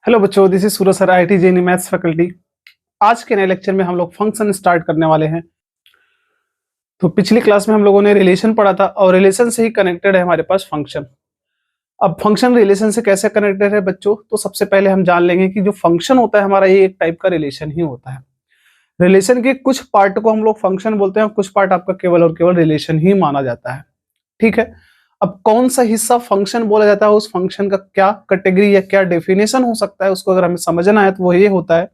Hello बच्चों, this is Suraj sir, IIT JNU maths faculty. आज के नए लेक्चर में हम लोग फंक्शन स्टार्ट करने वाले हैं। तो पिछली क्लास में हम लोगों ने रिलेशन पढ़ा था और रिलेशन से ही कनेक्टेड है हमारे पास फंक्शन। अब फंक्शन रिलेशन से कैसे कनेक्टेड है बच्चों, तो सबसे पहले हम जान लेंगे कि जो फंक्शन होता है हमारा, ये एक टाइप का रिलेशन ही होता है। रिलेशन के कुछ पार्ट को हम लोग फंक्शन बोलते हैं, कुछ पार्ट आपका केवल और केवल रिलेशन ही माना जाता है। ठीक है। अब कौन सा हिस्सा फंक्शन बोला जाता है, उस फंक्शन का क्या कैटेगरी या क्या डेफिनेशन हो सकता है, उसको अगर हमें समझना है तो वो ये होता है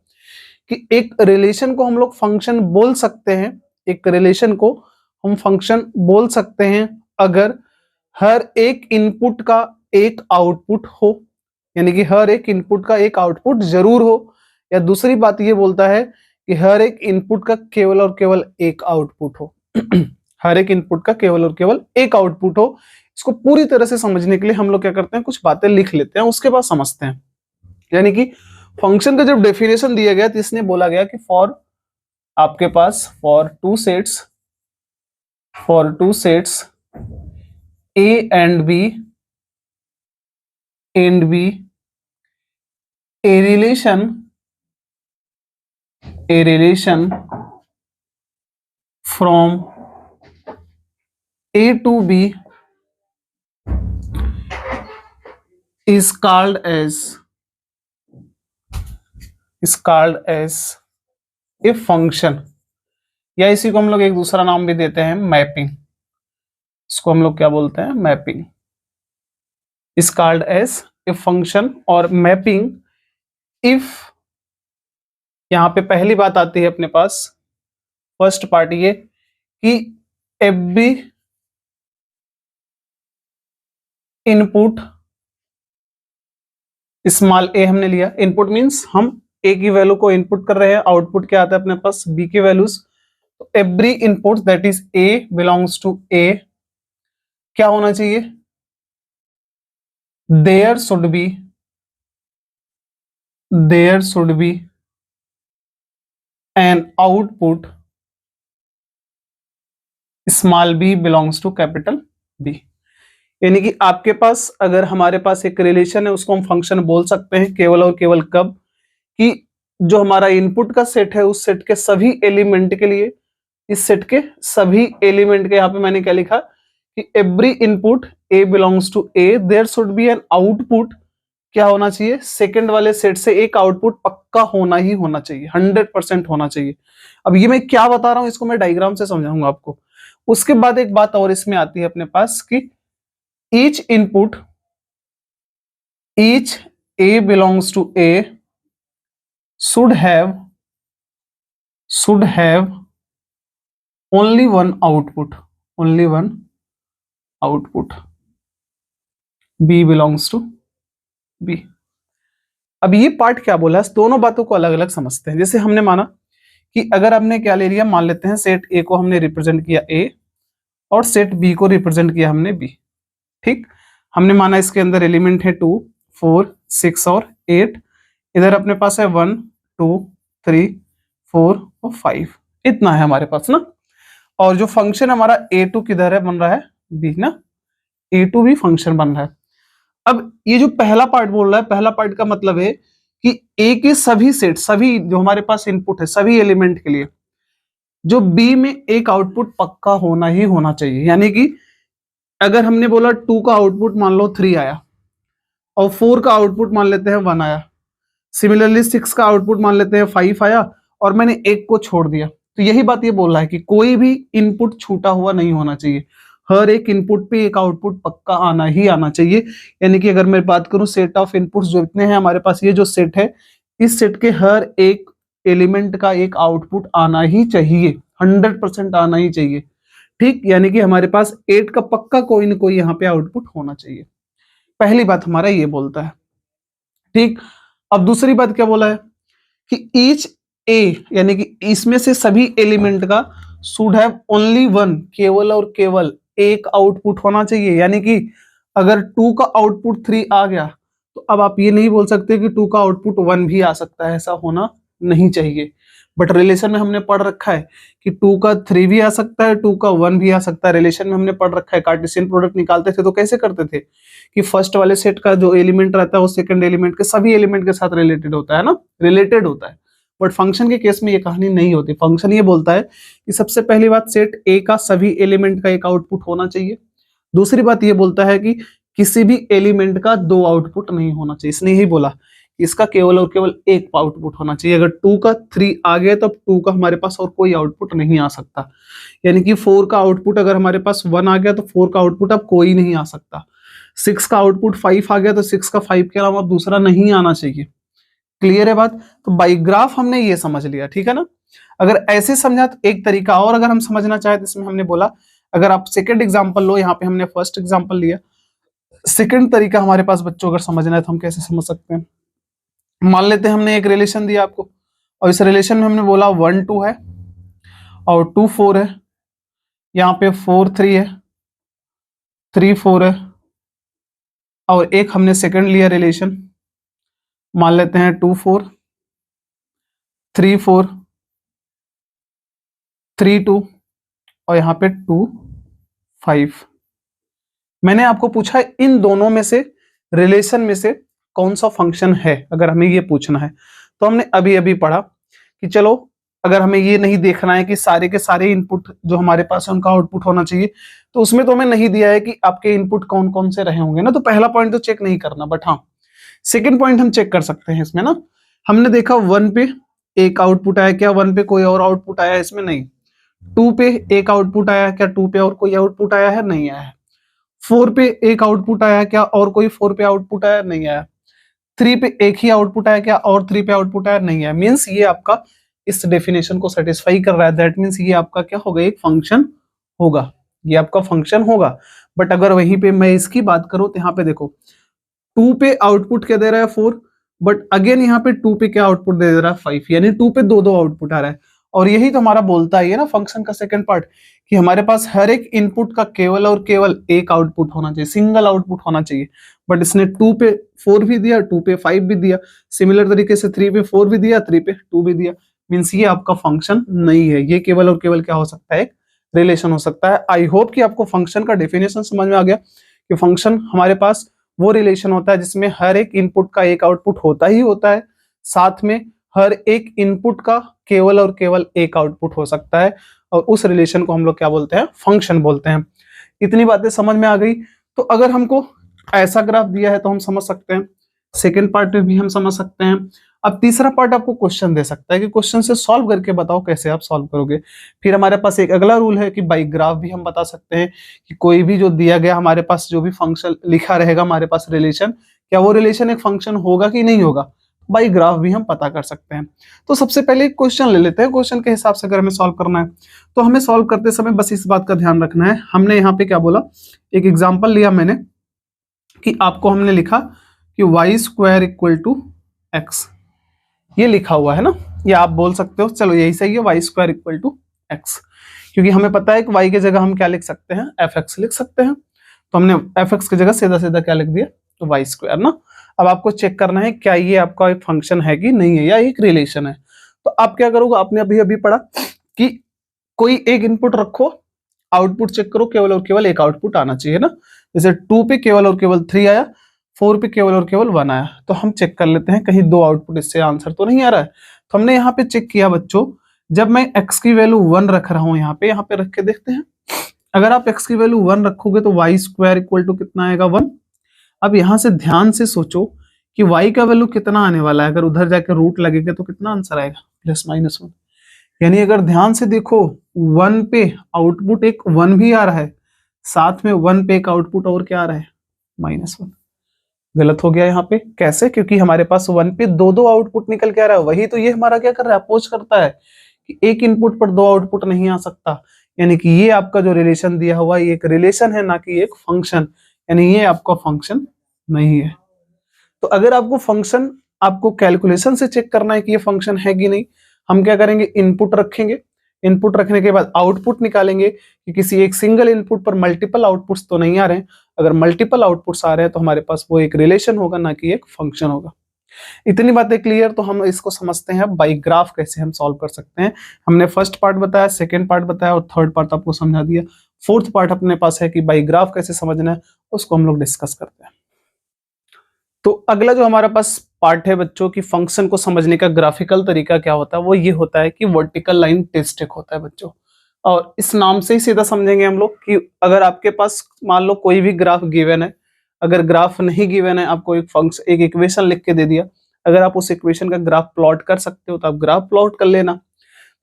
कि एक रिलेशन को हम लोग फंक्शन बोल सकते हैं। एक रिलेशन को हम फंक्शन बोल सकते हैं अगर हर एक इनपुट का एक आउटपुट हो, यानी कि हर एक इनपुट का एक आउटपुट जरूर हो। या दूसरी बात ये बोलता है कि हर एक इनपुट का केवल और केवल एक आउटपुट हो। हर एक इनपुट का केवल और केवल एक आउटपुट हो। इसको पूरी तरह से समझने के लिए हम लोग क्या करते हैं, कुछ बातें लिख लेते हैं, उसके बाद समझते हैं। यानी कि फंक्शन का जब डेफिनेशन दिया गया तो इसने बोला गया कि फॉर आपके पास for two sets A and B a relation from A to B is called as a function, या इसी को हम लोग एक दूसरा नाम भी देते हैं मैपिंग। इसको हम लोग क्या बोलते हैं, mapping. is called as a function और मैपिंग इफ, यहां पे पहली बात आती है अपने पास, फर्स्ट पार्ट ये कि एवरी इनपुट, स्मॉल ए हमने लिया, इनपुट मींस हम ए की वैल्यू को इनपुट कर रहे हैं, आउटपुट क्या आता है अपने पास, बी की वैल्यूज। तो every input that is a belongs to A, क्या होना चाहिए, there should be an output small B belongs to capital B. यानी कि आपके पास अगर हमारे पास एक रिलेशन है, उसको हम फंक्शन बोल सकते हैं केवल और केवल कब, कि जो हमारा इनपुट का सेट है उस सेट के सभी एलिमेंट के लिए, इस सेट के सभी एलिमेंट के, यहाँ पे मैंने क्या लिखा कि every input A belongs to A, there should be an output, क्या होना चाहिए, सेकंड वाले सेट से एक आउटपुट पक्का होना ही होना चाहिए, 100% होना चाहिए। अब ये मैं क्या बता रहा हूं, इसको मैं डायग्राम से समझाऊंगा आपको। उसके बाद एक बात और इसमें आती है अपने पास कि each a belongs to a should have only one output, b belongs to b। अब ये पार्ट क्या बोला है, दोनों बातों को अलग अलग समझते हैं। जैसे हमने माना कि अगर हमने क्या ले लिया, मान लेते हैं सेट ए को हमने रिप्रेजेंट किया ए और सेट बी को रिप्रेजेंट किया हमने बी। ठीक, हमने माना इसके अंदर एलिमेंट है 2, 4, 6 और 8, इधर अपने पास है 1, 2, 3, 4 और 5, इतना है हमारे पास ना। और जो फंक्शन हमारा a2 किधर है, बन रहा है b ना, a2 भी फंक्शन बन रहा है। अब ये जो पहला पार्ट बोल रहा है, पहला पार्ट का मतलब है कि a के सभी सेट, सभी जो हमारे पास इनपुट है, सभी एलिमेंट के लिए जो b में एक आउटपुट पक्का होना ही होना चाहिए। यानी कि अगर हमने बोला 2 का आउटपुट मान लो 3 आया और 4 का आउटपुट मान लेते हैं 1 आया, सिमिलरली 6 का आउटपुट मान लेते हैं 5 आया और मैंने एक को छोड़ दिया, तो यही बात ये बोल रहा है कि कोई भी इनपुट छूटा हुआ नहीं होना चाहिए, हर एक इनपुट पे एक आउटपुट पक्का आना ही आना चाहिए। यानी कि अगर मैं बात करूं सेट ऑफ इनपुट्स जो इतने हैं हमारे पास, ये जो सेट है, इस सेट के हर एक एलिमेंट का एक आउटपुट आना ही चाहिए, 100% आना ही चाहिए। ठीक, यानी कि हमारे पास 8 का पक्का कोई ना कोई यहाँ पे आउटपुट होना चाहिए। पहली बात हमारा ये बोलता है। ठीक, अब दूसरी बात क्या बोला है कि ईच ए, यानी कि इसमें से सभी एलिमेंट का शुड हैव ओनली वन, केवल और केवल एक आउटपुट होना चाहिए। यानी कि अगर 2 का आउटपुट 3 आ गया तो अब आप ये नहीं बोल सकते कि 2 का आउटपुट 1 भी आ सकता है, ऐसा होना नहीं चाहिए। बट रिलेशन में हमने पढ़ रखा है कि 2 का 3 भी आ सकता है, 2 का 1 भी आ सकता है। रिलेशन में हमने पढ़ रखा है कार्टेशियन प्रोडक्ट निकालते थे तो कैसे करते थे कि फर्स्ट वाले सेट का जो एलिमेंट रहता है वो सेकंड एलिमेंट के सभी एलिमेंट के साथ रिलेटेड होता है ना, रिलेटेड होता है। बट फंक्शन के केस में ये कहानी नहीं होती। फंक्शन ये बोलता है कि सबसे पहली बात सेट ए का सभी एलिमेंट का एक आउटपुट होना चाहिए। दूसरी बात ये बोलता है कि किसी भी एलिमेंट का 2 आउटपुट नहीं होना चाहिए। इसने यही बोला इसका केवल और केवल एक आउटपुट होना चाहिए। अगर 2 का 3 आ गया तब 2 का हमारे पास और कोई आउटपुट नहीं आ सकता। यानी कि 4 का आउटपुट अगर हमारे पास 1 आ गया तो 4 का आउटपुट अब कोई नहीं आ सकता। 6 का आउटपुट 5 आ गया तो 6 का 5 के अलावा दूसरा नहीं आना चाहिए। क्लियर है बात? तो बाई ग्राफ हमने ये समझ लिया, ठीक है ना। अगर ऐसे समझा तो एक तरीका और अगर हम समझना चाहे तो इसमें हमने बोला अगर आप सेकंड एग्जांपल लो, यहाँ पे हमने फर्स्ट एग्जांपल लिया। सेकंड तरीका हमारे पास बच्चों अगर समझना है तो हम कैसे समझ सकते हैं। मान लेते हैं हमने एक रिलेशन दिया आपको और इस रिलेशन में हमने बोला 1 2 है और 2 4 है, यहाँ पे 4 3 है, 3 4 है और एक हमने सेकंड लिया रिलेशन, मान लेते हैं 2 4 3 4 3 2 और यहाँ पे 2 5। मैंने आपको पूछा इन दोनों में से रिलेशन में से कौन सा फंक्शन है, अगर हमें ये पूछना है तो हमने अभी अभी पढ़ा कि चलो अगर हमें ये नहीं देखना है कि सारे के सारे इनपुट जो हमारे पास है उनका आउटपुट होना चाहिए तो उसमें तो हमें नहीं दिया है कि आपके इनपुट कौन कौन से रहे होंगे ना, तो पहला पॉइंट तो चेक नहीं करना। बट हाँ सेकेंड पॉइंट हम चेक कर सकते हैं इसमें ना। हमने देखा 1 पे एक आउटपुट आया क्या, 1 पे कोई और आउटपुट आया इसमें नहीं। 2 पे एक आउटपुट आया क्या, 2 पे और कोई आउटपुट आया है, नहीं आया है। 4 पे एक आउटपुट आया क्या और कोई 4 पे आउटपुट आया, नहीं आया। 3 पे एक ही आउटपुट आया क्या और 3 पे आउटपुट आया, नहीं आया। मींस ये आपका इस डेफिनेशन को सेटिस्फाई कर रहा है। दैट मींस ये आपका क्या होगा, एक फंक्शन होगा, ये आपका फंक्शन होगा। बट अगर वहीं पे मैं इसकी बात करूं तो यहाँ पे देखो 2 पे आउटपुट क्या दे रहा है 4, बट अगेन यहाँ पे 2 पे क्या आउटपुट दे रहा है 5, यानी 2 पे दो दो आउटपुट आ रहा है। और यही तो हमारा बोलता है ना फंक्शन का सेकंड पार्ट कि हमारे पास हर एक इनपुट का केवल और केवल एक आउटपुट होना चाहिए, सिंगल आउटपुट होना चाहिए। बट इसने 2 पे 4 भी दिया, 2 पे 5 भी दिया, सिमिलर तरीके से 3 पे 4 भी दिया, 3 पे 2 भी दिया। मीन्स ये आपका फंक्शन नहीं है, ये केवल और केवल क्या हो सकता है, एक रिलेशन हो सकता है। आई होप कि आपको फंक्शन का डेफिनेशन समझ में आ गया कि फंक्शन हमारे पास वो रिलेशन होता है जिसमें हर एक इनपुट का एक आउटपुट होता ही होता है, साथ में हर एक इनपुट का केवल और केवल एक आउटपुट हो सकता है, और उस रिलेशन को हम लोग क्या बोलते हैं, फंक्शन बोलते हैं। इतनी बातें समझ में आ गई। तो अगर हमको ऐसा ग्राफ दिया है तो हम समझ सकते हैं, सेकेंड पार्ट में भी हम समझ सकते हैं। अब तीसरा पार्ट आपको क्वेश्चन दे सकता है कि क्वेश्चन से सॉल्व करके बताओ कैसे आप सॉल्व करोगे। फिर हमारे पास एक अगला रूल है कि बाई ग्राफ भी हम बता सकते हैं कि कोई भी जो दिया गया हमारे पास जो भी फंक्शन लिखा रहेगा हमारे पास रिलेशन, क्या वो रिलेशन एक फंक्शन होगा कि नहीं होगा, बाई ग्राफ भी हम पता कर सकते हैं। तो सबसे पहले एक क्वेश्चन ले लेते हैं, क्वेश्चन के हिसाब से अगर हमें सॉल्व करना है तो हमें सॉल्व करते समय बस इस बात का ध्यान रखना है। हमने यहाँ पे क्या बोला, एक एग्जाम्पल लिया मैंने कि आपको हमने लिखा कि y square equal to x, ये लिखा हुआ है ना, ये आप बोल सकते हो, चलो यही सही है, y square equal to x, क्योंकि हमें पता है कि y की जगह हम क्या लिख सकते हैं, fx लिख सकते हैं। तो हमने fx की जगह सीधा सीधा क्या लिख दिया, तो y स्क्वायर ना। अब आपको चेक करना है क्या ये आपका एक फंक्शन है कि नहीं है, या एक रिलेशन है। तो आप क्या करोगे, आपने अभी अभी पढ़ा कि कोई एक इनपुट रखो, आउटपुट चेक करो, केवल और केवल एक आउटपुट आना चाहिए ना। जैसे 2 पे केवल और केवल 3 आया, 4 पे केवल और केवल 1 आया। तो हम चेक कर लेते हैं कहीं दो आउटपुट इससे आंसर तो नहीं आ रहा है। तो हमने यहाँ पे चेक किया बच्चों, जब मैं x की वैल्यू 1 रख रहा हूँ यहाँ पे रख के देखते हैं। अगर आप x की वैल्यू 1 रखोगे तो y स्क्वायर इक्वल टू कितना आएगा, 1। अब यहाँ से ध्यान से सोचो कि y का वैल्यू कितना आने वाला है, अगर उधर जाके रूट लगेगा तो कितना आंसर आएगा, ±1। यानी अगर ध्यान से देखो 1 पे आउटपुट एक 1 भी आ रहा है, साथ में 1 पे एक आउटपुट और क्या आ रहा है, -1। गलत हो गया यहाँ पे, कैसे, क्योंकि हमारे पास 1 पे दो दो आउटपुट निकल के आ रहा है। वही तो ये हमारा क्या कर रहा है, अपोज करता है कि एक इनपुट पर दो आउटपुट नहीं आ सकता। यानी कि ये आपका जो रिलेशन दिया हुआ ये एक रिलेशन है, ना कि एक फंक्शन। यानी ये आपका फंक्शन नहीं है। तो अगर आपको फंक्शन, आपको कैलकुलेशन से चेक करना है कि ये फंक्शन है कि नहीं, हम क्या करेंगे, इनपुट रखेंगे, इनपुट रखने के बाद आउटपुट निकालेंगे कि किसी एक सिंगल इनपुट पर मल्टीपल आउटपुट्स तो नहीं आ रहे हैं। अगर मल्टीपल आउटपुट्स आ रहे हैं तो हमारे पास वो एक रिलेशन होगा, ना कि एक फंक्शन होगा। इतनी बातें क्लियर, तो हम इसको समझते हैं बाई ग्राफ कैसे हम सॉल्व कर सकते हैं। हमने फर्स्ट पार्ट बताया, सेकेंड पार्ट बताया और थर्ड पार्ट आपको समझा दिया। फोर्थ पार्ट अपने पास है कि बाई ग्राफ कैसे समझना है, उसको हम लोग डिस्कस करते हैं। तो अगला जो हमारे पास पार्ट है बच्चों की फंक्शन को समझने का ग्राफिकल तरीका क्या होता है, वो ये होता है कि वर्टिकल लाइन टेस्टिक होता है बच्चों। और इस नाम से ही सीधा समझेंगे हम लोग कि अगर आपके पास मान लो कोई भी ग्राफ गिवन है, अगर ग्राफ नहीं गिवन है, आपको एक फंक्शन एक इक्वेशन लिख के दे दिया, अगर आप उस इक्वेशन का ग्राफ प्लॉट कर सकते हो तो आप ग्राफ प्लॉट कर लेना।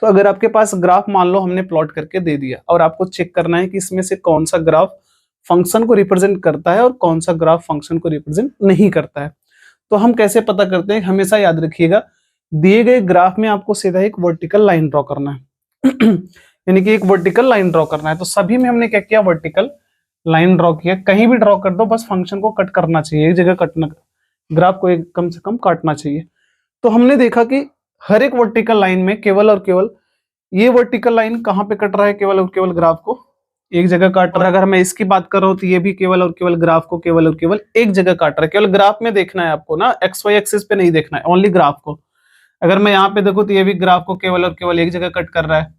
तो अगर आपके पास ग्राफ मान लो हमने प्लॉट करके दे दिया और आपको चेक करना है कि इसमें से कौन सा ग्राफ फंक्शन को रिप्रेजेंट करता है और कौन सा ग्राफ फंक्शन को रिप्रेजेंट नहीं करता है, तो हम कैसे पता करते हैं, हमेशा याद रखिएगा दिए गए ग्राफ में आपको सीधा एक वर्टिकल लाइन ड्रॉ करना है यानी कि एक वर्टिकल लाइन ड्रॉ करना है। तो सभी में हमने क्या किया, वर्टिकल लाइन ड्रॉ किया। कहीं भी ड्रॉ कर दो, बस फंक्शन को कट करना चाहिए, एक जगह कटना, ग्राफ को एक कम से कम काटना चाहिए। तो हमने देखा कि हर एक वर्टिकल लाइन में केवल और केवल ये वर्टिकल लाइन कहाँ पे कट रहा है, केवल और केवल ग्राफ को एक जगह काट रहा है। अगर मैं इसकी बात कर रहा हूं तो ये भी केवल और केवल ग्राफ को केवल और केवल एक जगह काट रहा है। केवल ग्राफ में देखना है आपको ना, एक्स वाई एक्सिस पे नहीं देखना है, ओनली ग्राफ को। अगर मैं यहाँ पे देखूं तो ये भी ग्राफ को केवल और केवल एक जगह कट कर रहा है।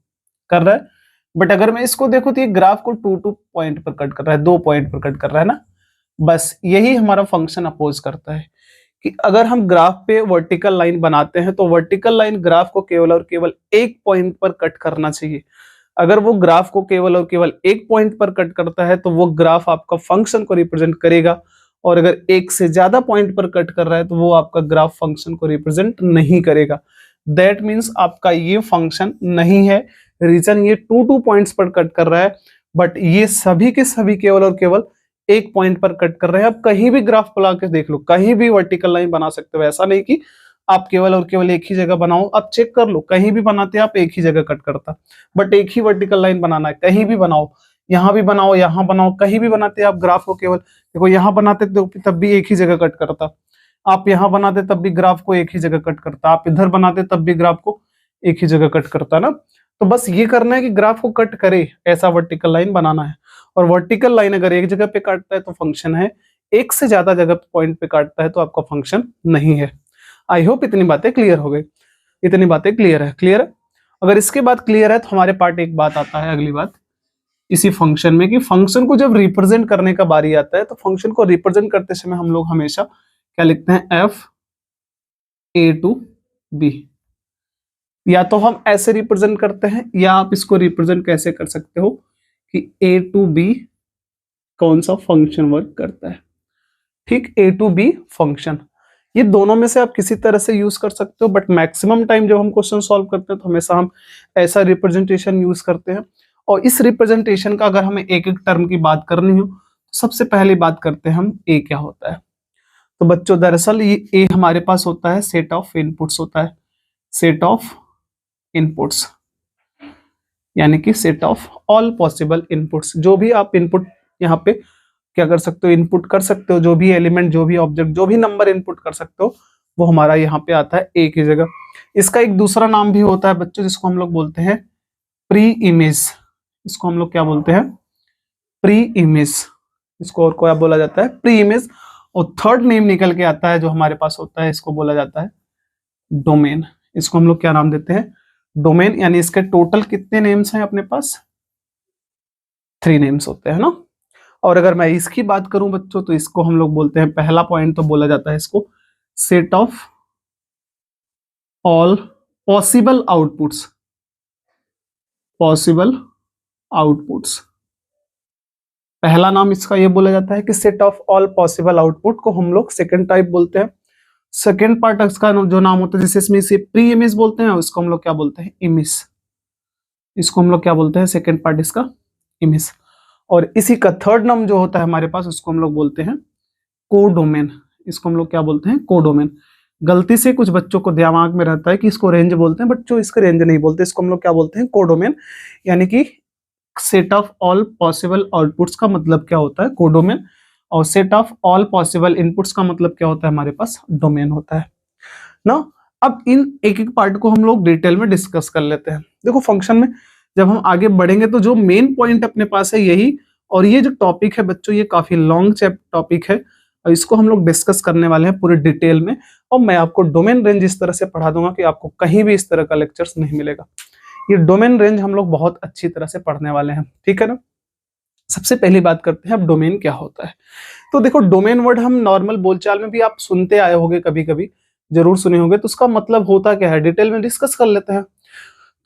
बट अगर मैं इसको देखूं तो ये ग्राफ को 2 पॉइंट पर कट कर रहा है, 2 पॉइंट पर कट कर रहा है ना। बस यही हमारा फंक्शन अपोज करता है कि अगर हम ग्राफ पे वर्टिकल लाइन बनाते हैं तो वर्टिकल लाइन ग्राफ को केवल और केवल एक पॉइंट पर कट करना चाहिए। अगर वो ग्राफ को केवल और केवल एक पॉइंट पर कट करता है तो वो ग्राफ आपका फंक्शन को रिप्रेजेंट करेगा, और अगर एक से ज्यादा पॉइंट पर कट कर रहा है तो वो आपका ग्राफ फंक्शन को रिप्रेजेंट नहीं करेगा। दैट मीन्स आपका ये फंक्शन नहीं है। रीजन ये 2 पॉइंट्स पर कट कर रहा है, बट ये सभी के सभी केवल और केवल एक पॉइंट पर कट कर रहे हैं। आप कहीं भी ग्राफ बना के देख लो, कहीं भी वर्टिकल लाइन बना सकते हो। ऐसा नहीं कि आप केवल और केवल एक ही जगह बनाओ, आप चेक कर लो, कहीं भी बनाते आप एक ही जगह कट करता, बट एक ही वर्टिकल लाइन बनाना है। कहीं भी बनाओ, यहाँ भी बनाओ, यहाँ बनाओ, कहीं भी बनाते आप ग्राफ को केवल, देखो यहाँ बनाते तो तब भी एक ही जगह कट करता, आप यहाँ बनाते तब भी ग्राफ को एक ही जगह कट करता, आप इधर बनाते तब भी ग्राफ को एक ही जगह कट करता ना। तो बस ये करना है कि ग्राफ को कट करे, ऐसा वर्टिकल लाइन बनाना है। और वर्टिकल लाइन अगर एक जगह पे काटता है तो फंक्शन है, एक से ज्यादा जगह पॉइंट पे काटता है तो आपका फंक्शन नहीं है। आई होप इतनी बातें क्लियर हो गई, इतनी बातें क्लियर है, क्लियर है। अगर इसके बाद क्लियर है तो हमारे पार्ट एक बात आता है, अगली बात इसी फंक्शन में, कि फंक्शन को जब रिप्रेजेंट करने का बारी आता है तो फंक्शन को रिप्रेजेंट करते समय हम लोग हमेशा क्या लिखते हैं, एफ ए टू बी। या तो हम ऐसे रिप्रेजेंट करते हैं, या आप इसको रिप्रेजेंट कैसे कर सकते हो कि ए टू बी कौन सा फंक्शन वर्क करता है। ठीक, ए टू बी फंक्शन, ये दोनों में से आप किसी तरह से यूज कर सकते हो, बट मैक्सिमम टाइम जब हम क्वेश्चन सॉल्व करते हैं तो हमेशा हम ऐसा रिप्रेजेंटेशन यूज करते हैं। और इस रिप्रेजेंटेशन का अगर हमें एक एक टर्म की बात करनी हो, सबसे पहले बात करते हैं हम ए क्या होता है। तो बच्चों दरअसल ये ए हमारे पास होता है सेट ऑफ इनपुट्स होता है, सेट ऑफ इनपुट्स, यानी कि set of all possible inputs. जो भी आप इनपुट यहाँ पे क्या कर सकते हो, इनपुट कर सकते हो, जो भी एलिमेंट, जो भी ऑब्जेक्ट, जो भी नंबर इनपुट कर सकते हो, वो हमारा यहाँ पे आता है ए की जगह। इसका एक दूसरा नाम भी होता है बच्चों, जिसको हम लोग बोलते हैं प्री इमेज। इसको हम लोग क्या बोलते हैं, प्री इमेज। इसको और क्या बोला जाता है, प्री इमेज। और थर्ड नेम निकल के आता है जो हमारे पास होता है, इसको बोला जाता है डोमेन। इसको हम लोग क्या नाम देते हैं, डोमेन। यानी इसके टोटल कितने नेम्स हैं अपने पास, 3 नेम्स होते हैं ना। और अगर मैं इसकी बात करूं बच्चों तो इसको हम लोग बोलते हैं, पहला पॉइंट तो बोला जाता है इसको set of all possible outputs, possible outputs. पहला नाम इसका ये बोला जाता है कि set of all possible output को हम लोग सेकंड टाइप बोलते हैं। सेकंड पार्ट इसका जो नाम होता है, जिसे इसमें इसे प्री इमेज बोलते हैं, उसको हम लोग क्या बोलते हैं, इमेज। इसको हम लोग क्या बोलते हैं, सेकंड पार्ट इसका इमेज। और इसी का थर्ड नाम जो होता है हमारे पास, उसको हम लोग बोलते हैं कोडोमेन। इसको हम लोग क्या बोलते हैं, कोडोमेन। गलती से कुछ बच्चों को दिमाग में रहता है कि इसको रेंज बोलते हैं, बच्चों इसको रेंज नहीं बोलते, इसको हम लोग क्या बोलते हैं, कोडोमेन। यानी कि set of all possible outputs का मतलब क्या होता है, कोडोमेन। और set of all possible inputs का मतलब क्या होता है, हमारे पास डोमेन होता है ना। अब इन एक एक पार्ट को हम लोग डिटेल में डिस्कस कर लेते हैं। देखो फंक्शन में जब हम आगे बढ़ेंगे तो जो मेन पॉइंट अपने पास है यही, और ये जो टॉपिक है बच्चों ये काफी लॉन्ग टॉपिक है, और इसको हम लोग डिस्कस करने वाले हैं पूरे डिटेल में। और मैं आपको डोमेन रेंज इस तरह से पढ़ा दूंगा कि आपको कहीं भी इस तरह का लेक्चर्स नहीं मिलेगा। ये डोमेन रेंज हम लोग बहुत अच्छी तरह से पढ़ने वाले हैं, ठीक है ना। सबसे पहली बात करते हैं अब डोमेन क्या होता है। तो देखो, डोमेन वर्ड हम नॉर्मल बोलचाल में भी आप सुनते आए होंगे, कभी कभी जरूर सुने होंगे। तो उसका मतलब होता क्या है, डिटेल में डिस्कस कर लेते हैं।